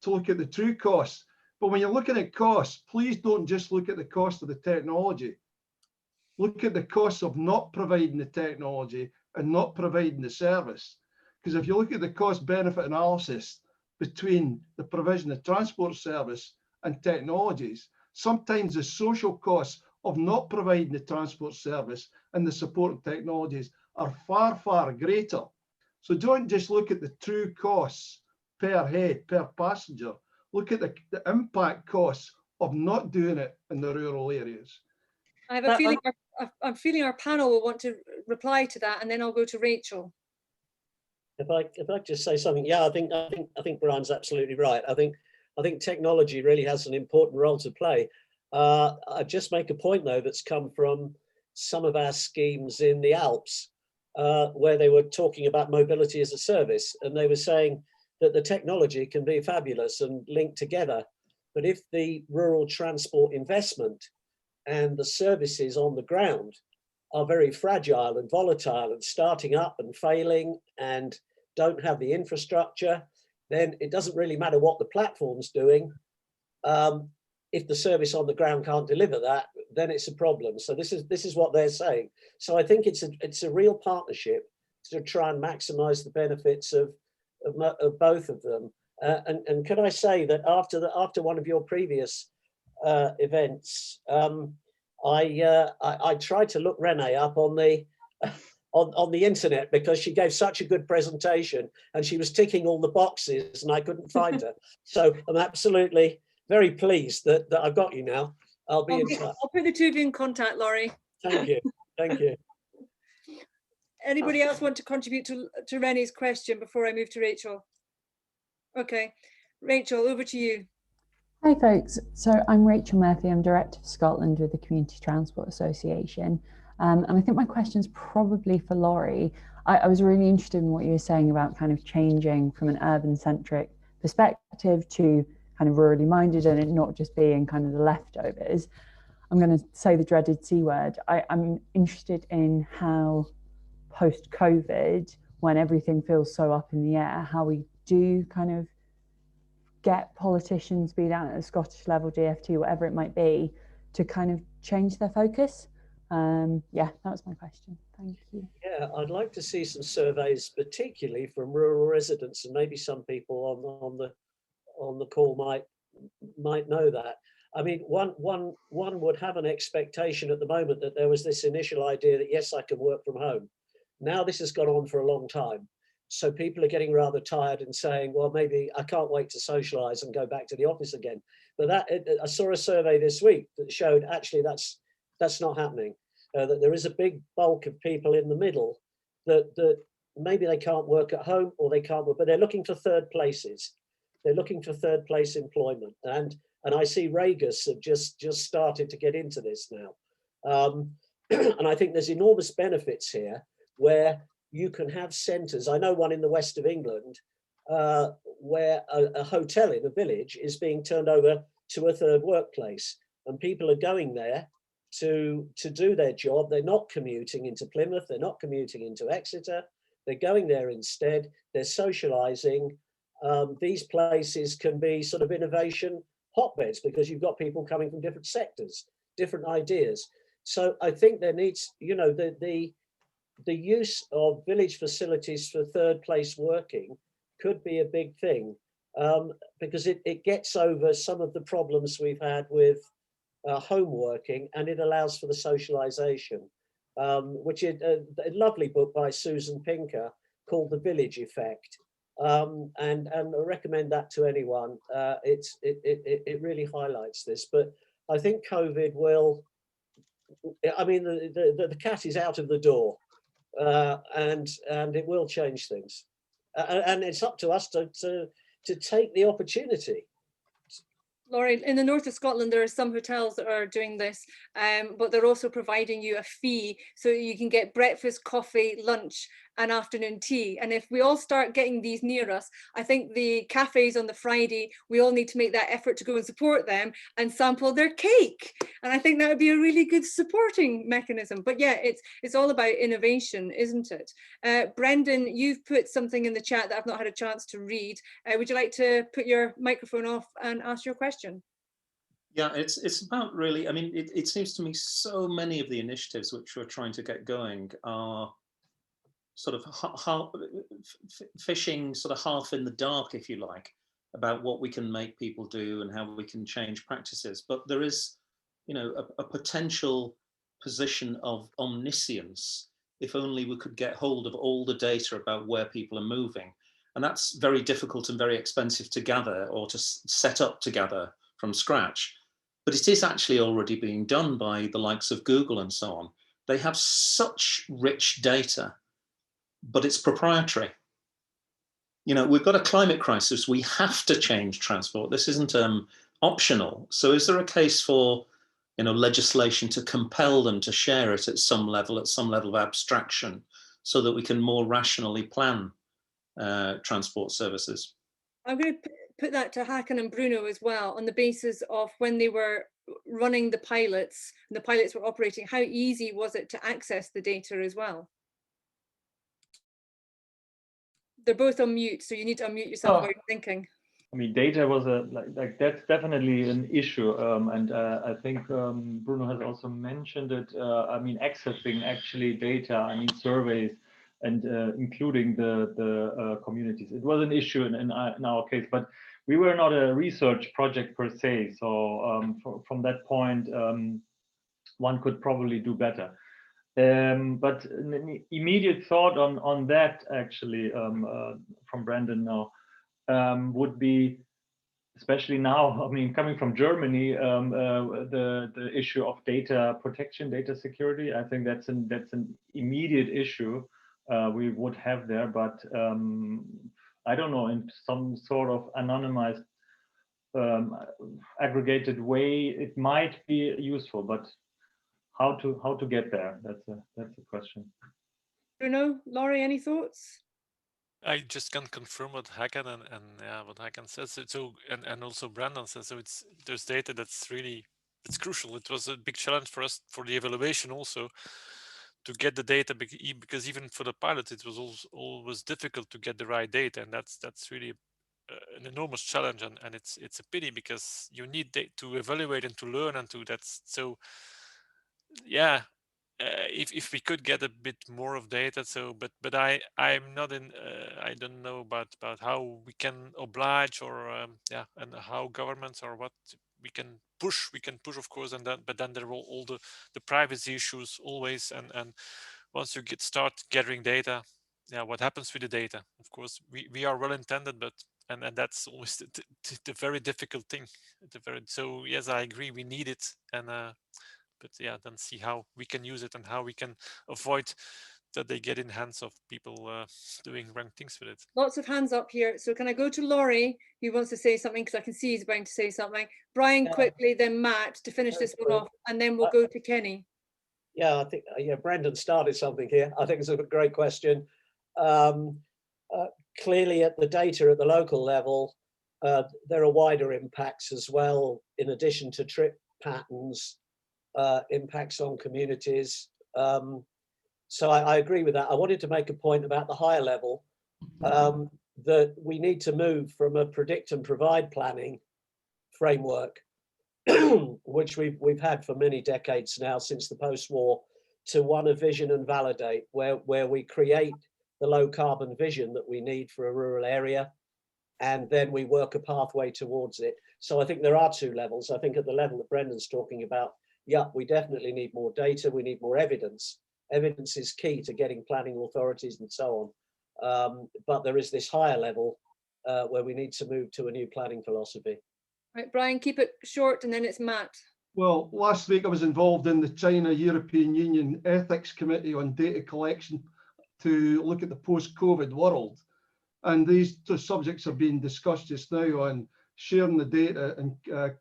to look at the true costs. But when you're looking at costs, please don't just look at the cost of the technology. Look at the cost of not providing the technology and not providing the service. Because if you look at the cost benefit analysis between the provision of transport service and technologies, sometimes the social costs of not providing the transport service and the support technologies are far, far greater. So don't just look at the true costs per head, per passenger. Look at the impact costs of not doing it in the rural areas. I have a feeling I'm feeling our panel will want to reply to that, and then I'll go to Rachel. If I just say something, yeah, I think Brian's absolutely right. I think technology really has an important role to play. I just make a point though that's come from some of our schemes in the Alps, where they were talking about mobility as a service, and they were saying that the technology can be fabulous and linked together, but if the rural transport investment and the services on the ground are very fragile and volatile and starting up and failing and don't have the infrastructure, then it doesn't really matter what the platform's doing. If the service on the ground can't deliver that, then it's a problem. So this is what they're saying. So I think it's a real partnership to try and maximize the benefits of both of them. And could I say that after one of your previous events, I tried to look Renee up on the on the internet because she gave such a good presentation and she was ticking all the boxes and I couldn't find her. So I'm absolutely very pleased that I've got you now. I'll be in touch. I'll put the two of you in contact, Laurie. Thank you. Thank you. Anybody else want to contribute to Renee's question before I move to Rachel? Okay, Rachel, over to you. Hi folks, so I'm Rachel Murphy, I'm Director of Scotland with the Community Transport Association, and I think my question is probably for Laurie. I was really interested in what you were saying about kind of changing from an urban-centric perspective to kind of rurally minded and it not just being kind of the leftovers. I'm going to say the dreaded C word. I'm interested in how post-COVID, when everything feels so up in the air, how we do kind of get politicians, be that at a Scottish level, DFT, whatever it might be, to kind of change their focus. Yeah, that was my question. Thank you. Yeah, I'd like to see some surveys, particularly from rural residents, and maybe some people on the call might know that. I mean, one would have an expectation at the moment that there was this initial idea that yes, I can work from home. Now this has gone on for a long time. So people are getting rather tired and saying, well, maybe I can't wait to socialize and go back to the office again. But I saw a survey this week that showed actually that's not happening. That there is a big bulk of people in the middle that maybe they can't work at home or they can't work, but they're looking for third places. They're looking for third place employment. And I see Ragus have just started to get into this now. And I think there's enormous benefits here where you can have centres. I know one in the west of England where a hotel in a village is being turned over to a third workplace, and people are going there to do their job. They're not commuting into Plymouth, they're not commuting into Exeter, they're going there instead, they're socialising. These places can be sort of innovation hotbeds because you've got people coming from different sectors, different ideas. So I think there needs, you know, the use of village facilities for third place working could be a big thing, because it gets over some of the problems we've had with home working, and it allows for the socialization, which is a lovely book by Susan Pinker called The Village Effect. And I recommend that to anyone. It really highlights this, but I think COVID will, I mean, the cat is out of the door, and it will change things. And it's up to us to take the opportunity. Laurie, in the north of Scotland, there are some hotels that are doing this, but they're also providing you a fee so you can get breakfast, coffee, lunch, and afternoon tea. And if we all start getting these near us, I think the cafes on the Friday, we all need to make that effort to go and support them and sample their cake. And I think that would be a really good supporting mechanism. But yeah, it's all about innovation, isn't it? Brendan, you've put something in the chat that I've not had a chance to read. Would you like to put your microphone off and ask your question? Yeah, it's about really, I mean, it seems to me so many of the initiatives which we're trying to get going are sort of fishing sort of half in the dark, if you like, about what we can make people do and how we can change practices. But there is, you know, a potential position of omniscience if only we could get hold of all the data about where people are moving. And that's very difficult and very expensive to gather or to set up to gather from scratch. But it is actually already being done by the likes of Google and so on. They have such rich data, but it's proprietary. You know, we've got a climate crisis. We have to change transport. This isn't optional. So is there a case for, you know, legislation to compel them to share it at some level of abstraction, so that we can more rationally plan transport services? I'm going to put that to Hakan and Bruno as well, on the basis of when they were running the pilots and the pilots were operating, how easy was it to access the data as well? They're both on mute, so you need to unmute yourself while you're thinking. I mean, data was like that's definitely an issue, and I think Bruno has also mentioned it. I mean, accessing actually data, I mean, surveys, and including the communities. It was an issue in our case, but we were not a research project per se. So from that point, one could probably do better. But an immediate thought on that actually from Brandon now would be, especially now, I mean, coming from Germany, the issue of data protection, data security. I think that's an immediate issue we would have there. But I don't know, in some sort of anonymized, aggregated way, it might be useful, but how to get there? That's a question. Bruno, Laurie, any thoughts? I just can confirm what Hakan and yeah, what Hakan says. So and also Brandon says. So there's data that's crucial. It was a big challenge for us for the evaluation also to get the data, because even for the pilot it was always difficult to get the right data, and that's really an enormous challenge, and it's a pity, because you need to evaluate and to learn and to that's so. Yeah, if we could get a bit more of data, so but I'm not in I don't know about how we can oblige, or yeah, and how governments, or what we can push of course, and then but then there will all the privacy issues always, and once you start gathering data, yeah, what happens with the data? Of course we are well intended, but and that's always the very difficult thing. So yes, I agree, we need it, and but yeah, then see how we can use it and how we can avoid that they get in hands of people doing wrong things with it. Lots of hands up here. So can I go to Laurie, who wants to say something, because I can see he's going to say something. Brian, quickly, then Matt, to finish this one off, and then we'll go to Kenny. Yeah, I think, yeah, Brandon started something here. I think it's a great question. Clearly at the data at the local level, there are wider impacts as well, in addition to trip patterns. impacts on communities. So I agree with that. I wanted to make a point about the higher level, that we need to move from a predict and provide planning framework, which we've had for many decades now since the post-war, to one of vision and validate, where we create the low carbon vision that we need for a rural area, and then we work a pathway towards it. So I think there are two levels. I think at the level that Brendan's talking about, yeah, we definitely need more data, we need more evidence. Evidence is key to getting planning authorities and so on. But there is this higher level where we need to move to a new planning philosophy. Right, Brian, keep it short and then it's Matt. Well, last week I was involved in the China-European Union Ethics Committee on data collection to look at the post-COVID world. And these two subjects are being discussed just now on sharing the data and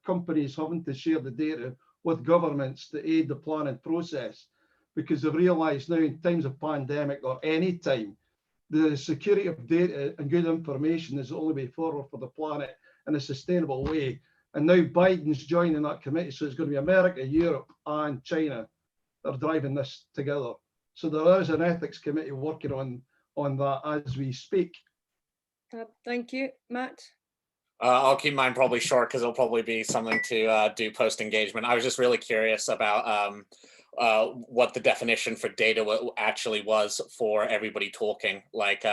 companies having to share the data with governments to aid the planning process. Because they've realised now in times of pandemic or any time, the security of data and good information is the only way forward for the planet in a sustainable way. And now Biden's joining that committee, so it's going to be America, Europe and China that are driving this together. So there is an ethics committee working on that as we speak. Thank you, Matt. I'll keep mine probably short because it'll probably be something to do post-engagement. I was just really curious about what the definition for data actually was for everybody talking. Like,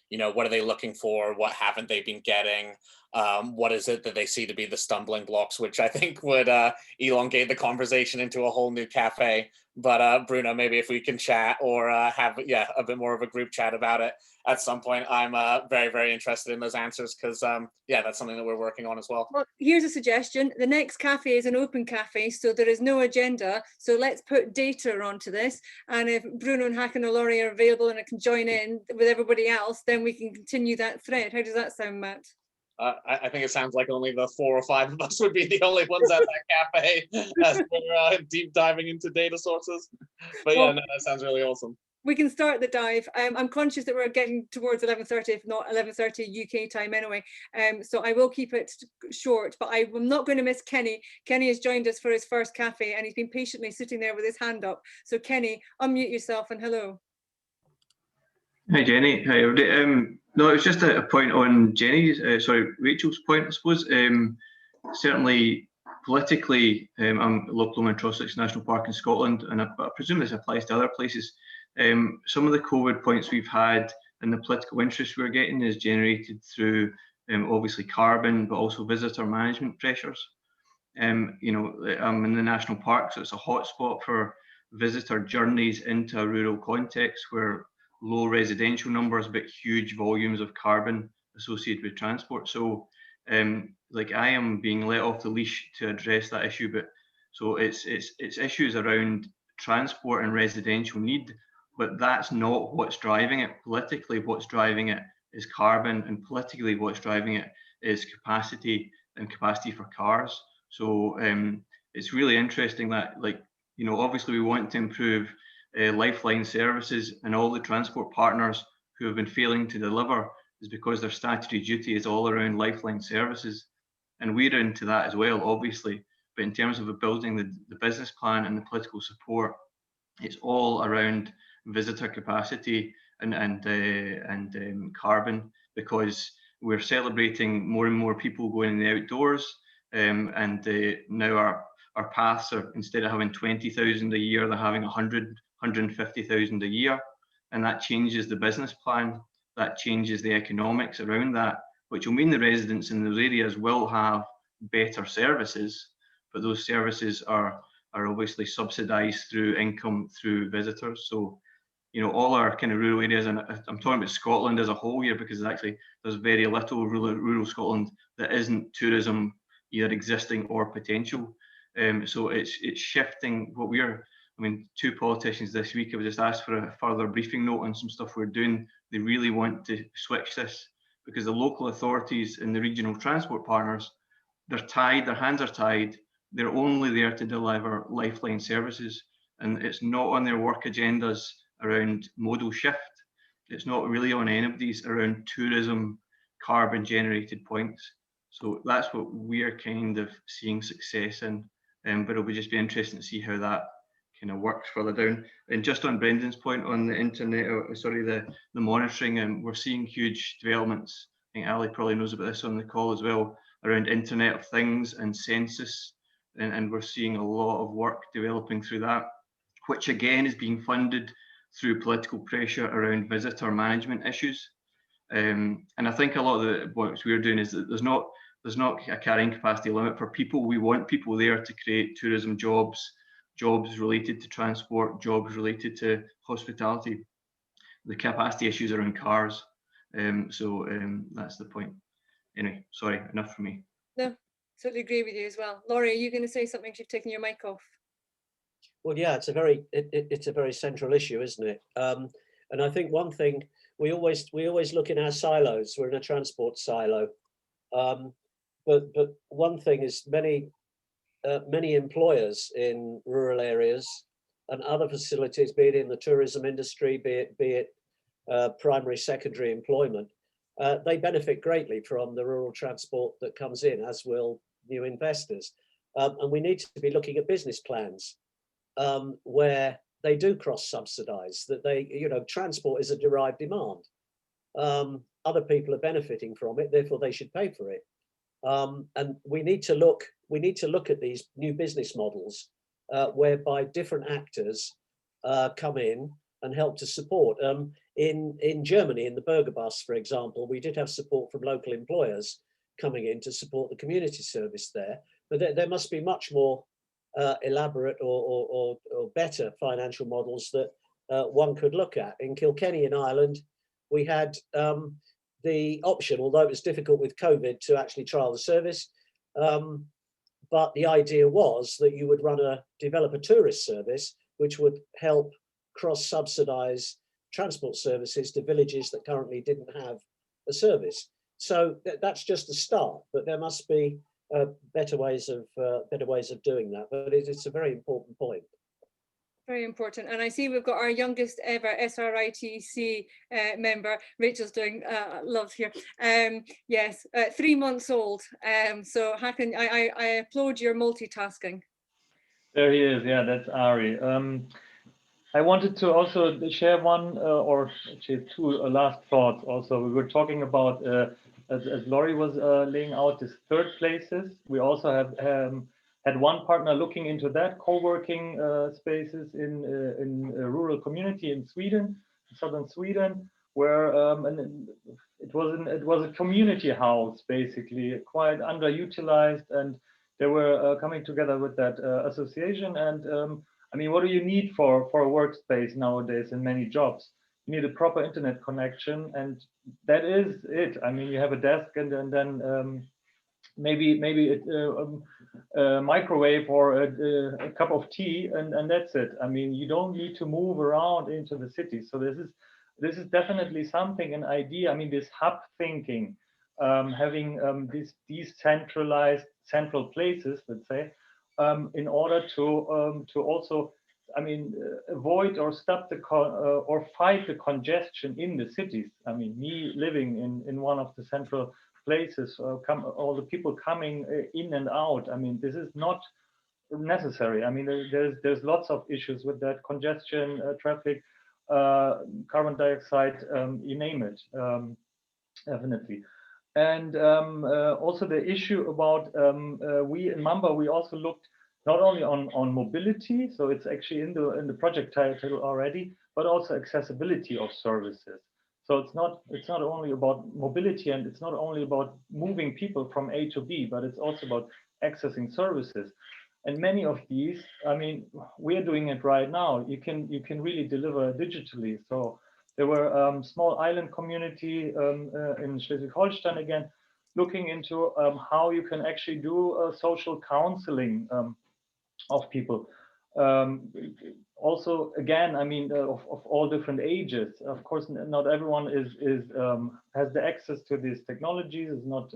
you know, what are they looking for? What haven't they been getting? What is it that they see to be the stumbling blocks, which I think would elongate the conversation into a whole new cafe. But Bruno, maybe if we can chat or have a bit more of a group chat about it at some point. I'm very, very interested in those answers because that's something that we're working on as well. Well, here's a suggestion. The next cafe is an open cafe, so there is no agenda. So let's put data onto this. And if Bruno and Hakan or Laurie are available and I can join in with everybody else, then we can continue that thread. How does that sound, Matt? I think it sounds like only the 4 or 5 of us would be the only ones at that cafe as we're deep diving into data sources. But yeah, no, that sounds really awesome. We can start the dive. I'm conscious that we're getting towards 11:30, if not 11:30 UK time anyway. So I will keep it short, but I'm not going to miss Kenny. Kenny has joined us for his first cafe and he's been patiently sitting there with his hand up. So Kenny, unmute yourself and hello. Hi Jenny, hi everybody. No, it was just a point on Rachel's point, I suppose. Certainly politically, I'm local in Trossachs National Park in Scotland, and I presume this applies to other places. Some of the COVID points we've had and the political interest we're getting is generated through obviously carbon, but also visitor management pressures. You know, I'm in the national park, so it's a hotspot for visitor journeys into a rural context where low residential numbers, but huge volumes of carbon associated with transport. So like I am being let off the leash to address that issue, but so it's issues around transport and residential need, but that's not what's driving it. Politically, what's driving it is carbon, and politically what's driving it is capacity and capacity for cars. So it's really interesting that, like, you know, obviously we want to improve lifeline services, and all the transport partners who have been failing to deliver is because their statutory duty is all around lifeline services, and we're into that as well, obviously. But in terms of building the business plan and the political support, it's all around visitor capacity and carbon, because we're celebrating more and more people going in the outdoors, and now our paths are, instead of having 20,000 a year, they're having 150,000 a year, and that changes the business plan, that changes the economics around that, which will mean the residents in those areas will have better services, but those services are obviously subsidised through income through visitors. So, you know, all our kind of rural areas, and I'm talking about Scotland as a whole here, because there's very little rural Scotland that isn't tourism either existing or potential. So it's shifting what I mean, 2 politicians this week have just asked for a further briefing note on some stuff we're doing. They really want to switch this, because the local authorities and the regional transport partners, they're tied, their hands are tied. They're only there to deliver lifeline services, and it's not on their work agendas around modal shift. It's not really on anybody's around tourism, carbon generated points. So that's what we're kind of seeing success in but it'll just be interesting to see how that kind of works further down. And just on Brendan's point on the internet, sorry, the monitoring, we're seeing huge developments. I think Ali probably knows about this on the call as well, around Internet of Things and census, and we're seeing a lot of work developing through that, which again is being funded through political pressure around visitor management issues. And I think a lot of the what we're doing is that there's not a carrying capacity limit for people. We want people there to create tourism jobs, jobs related to transport, jobs related to hospitality. The capacity issues around cars. So that's the point. Anyway, sorry, enough from me. No, totally agree with you as well. Laurie, are you going to say something? You've taken your mic off. Well, yeah, it's a very central issue, isn't it? And I think one thing we always look in our silos. We're in a transport silo, but one thing is many employers in rural areas and other facilities, be it in the tourism industry, be it primary, secondary employment, they benefit greatly from the rural transport that comes in, as will new investors. And we need to be looking at business plans where they do cross-subsidize, that transport is a derived demand. Other people are benefiting from it, therefore they should pay for it. And we need to look at these new business models whereby different actors come in and help to support. In Germany, in the Burger Bus, for example, we did have support from local employers coming in to support the community service there. But there must be much more elaborate or better financial models that one could look at. In Kilkenny in Ireland, we had the option, although it was difficult with COVID, to actually trial the service. But the idea was that you would develop a tourist service which would help cross-subsidize transport services to villages that currently didn't have a service. So that's just a start, but there must be better ways of doing that. But it's a very important point. Very important. And I see we've got our youngest ever SRITC member. Rachel's doing love here. Yes, 3 months old. So Hakan, I applaud your multitasking. There he is. Yeah, that's Ari. I wanted to also share one or actually two last thoughts also. We were talking about, as Laurie was laying out, these third places. We also have had one partner looking into that, co-working spaces in a rural community in Sweden, southern Sweden, where it was a community house, basically, quite underutilized, and they were coming together with that association. And I mean, what do you need for a workspace nowadays in many jobs? You need a proper internet connection, and that is it. I mean, you have a desk and then maybe a microwave or a cup of tea, and that's it. I mean, you don't need to move around into the city. So this is definitely something, an idea. I mean, this hub thinking, having these decentralized central places, let's say, in order to also, I mean, avoid or stop or fight the congestion in the cities. I mean, me living in one of the central places, all the people coming in and out. I mean, this is not necessary. I mean, there's lots of issues with that: congestion, traffic, carbon dioxide, you name it, definitely. And also the issue about we in Mamba, we also looked not only on mobility, so it's actually in the project title already, but also accessibility of services. So it's not only about mobility, and it's not only about moving people from A to B, but it's also about accessing services. And many of these, I mean, we're doing it right now. You can really deliver digitally. So there were small island community in Schleswig-Holstein again, looking into how you can actually do social counseling of people. Also, again, I mean, of all different ages. Of course, not everyone has the access to these technologies, has not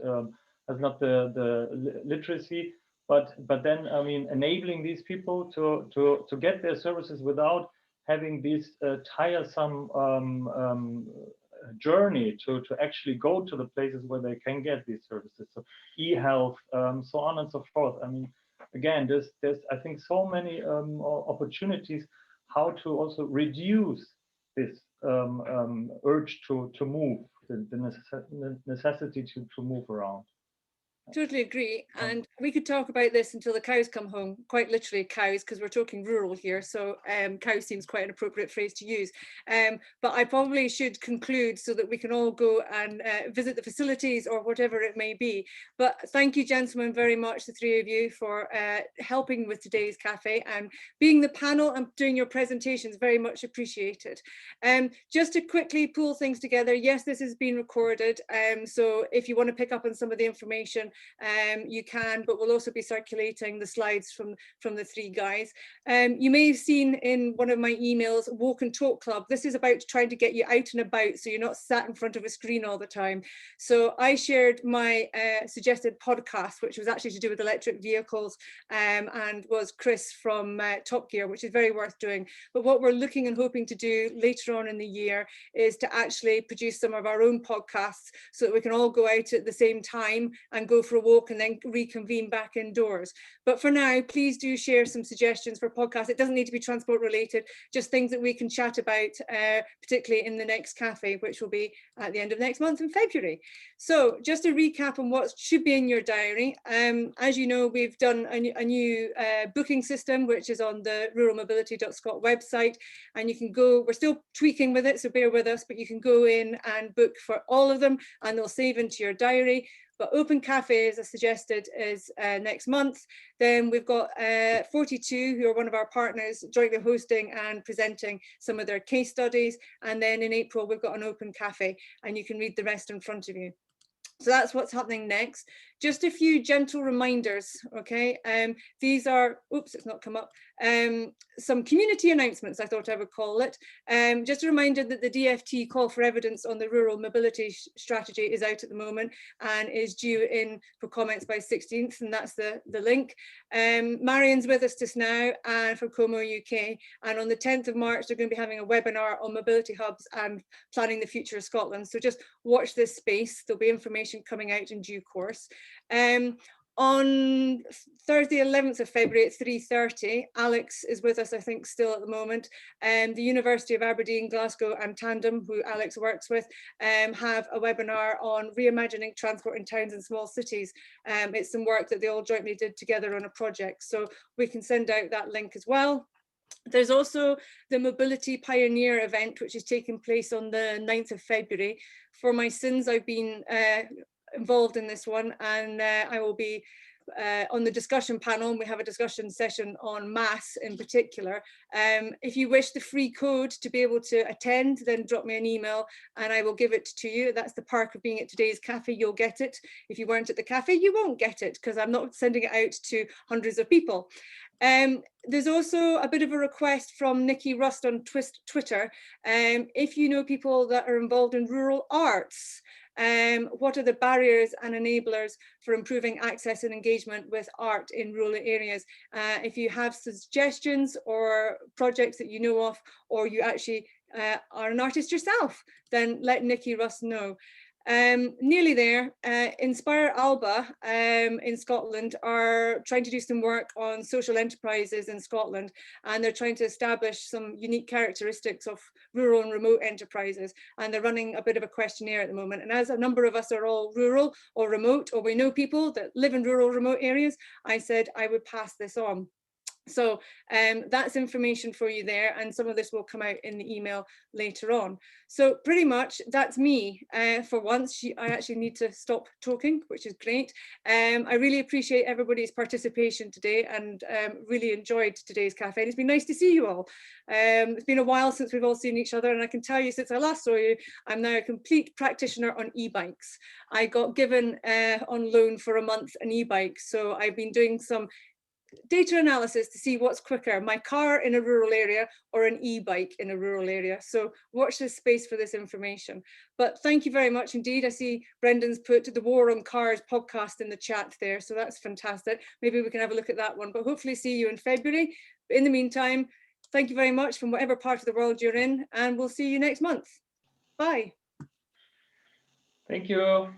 the literacy. But then, I mean, enabling these people to get their services without having this tiresome journey to actually go to the places where they can get these services. So e-health, so on and so forth. I mean, again, there's I think so many opportunities how to also reduce this urge to move, the necessity to move around. Totally agree. And we could talk about this until the cows come home, quite literally cows, because we're talking rural here. So cow seems quite an appropriate phrase to use. But I probably should conclude so that we can all go and visit the facilities or whatever it may be. But thank you, gentlemen, very much, the three of you, for helping with today's cafe and being the panel and doing your presentations. Very much appreciated. Just to quickly pull things together, yes, this has been recorded. So if you want to pick up on some of the information, you can, but we'll also be circulating the slides from the three guys. You may have seen in one of my emails, Walk and Talk Club. This is about trying to get you out and about so you're not sat in front of a screen all the time. So I shared my suggested podcast, which was actually to do with electric vehicles, and was Chris from Top Gear, which is very worth doing. But what we're looking and hoping to do later on in the year is to actually produce some of our own podcasts so that we can all go out at the same time and go for a walk and then reconvene back indoors. But for now, please do share some suggestions for podcasts. It doesn't need to be transport related, just things that we can chat about, particularly in the next cafe, which will be at the end of next month in February. So just to recap on what should be in your diary, as you know, we've done a new booking system, which is on the ruralmobility.scot website, and you can go, we're still tweaking with it, so bear with us, but you can go in and book for all of them and they'll save into your diary. But Open Cafe, as I suggested, is next month. Then we've got 42, who are one of our partners, jointly hosting and presenting some of their case studies. And then in April, we've got an Open Cafe, and you can read the rest in front of you. So that's what's happening next. Just a few gentle reminders, okay? These are, oops, it's not come up. Some community announcements, I thought I would call it. Just a reminder that the DFT call for evidence on the rural mobility strategy is out at the moment and is due in for comments by 16th, and that's the link. Marion's with us just now and from Como UK, and on the 10th of March, they're going to be having a webinar on mobility hubs and planning the future of Scotland. So just watch this space. There'll be information coming out in due course. On Thursday, 11th of February at 3:30, Alex is with us, I think, still at the moment. The University of Aberdeen, Glasgow and Tandem, who Alex works with, have a webinar on reimagining transport in towns and small cities. It's some work that they all jointly did together on a project, so we can send out that link as well. There's also the Mobility Pioneer event, which is taking place on the 9th of February. For my sins, I've been involved in this one, and I will be on the discussion panel, and we have a discussion session on mass in particular. If you wish the free code to be able to attend, then drop me an email and I will give it to you. That's the perk of being at today's cafe, you'll get it. If you weren't at the cafe, you won't get it, because I'm not sending it out to hundreds of people. There's also a bit of a request from Nikki Rust on Twitter. If you know people that are involved in rural arts, what are the barriers and enablers for improving access and engagement with art in rural areas? If you have suggestions or projects that you know of, or you actually are an artist yourself, then let Nikki Rust know. Nearly there. Inspire Alba in Scotland are trying to do some work on social enterprises in Scotland, and they're trying to establish some unique characteristics of rural and remote enterprises, and they're running a bit of a questionnaire at the moment. And as a number of us are all rural or remote, or we know people that live in rural remote areas, I said I would pass this on. So that's information for you there, and some of this will come out in the email later on. So pretty much that's me for once. I actually need to stop talking, which is great. I really appreciate everybody's participation today, and really enjoyed today's cafe. And it's been nice to see you all. It's been a while since we've all seen each other, and I can tell you, since I last saw you, I'm now a complete practitioner on e-bikes. I got given on loan for a month an e-bike, so I've been doing some data analysis to see what's quicker, my car in a rural area or an e-bike in a rural area. So watch this space for this information. But thank you very much indeed. I see Brendan's put the War on Cars podcast in the chat there, so that's fantastic. Maybe we can have a look at that one, but hopefully see you in February. But in the meantime, thank you very much from whatever part of the world you're in, and we'll see you next month. Bye. Thank you.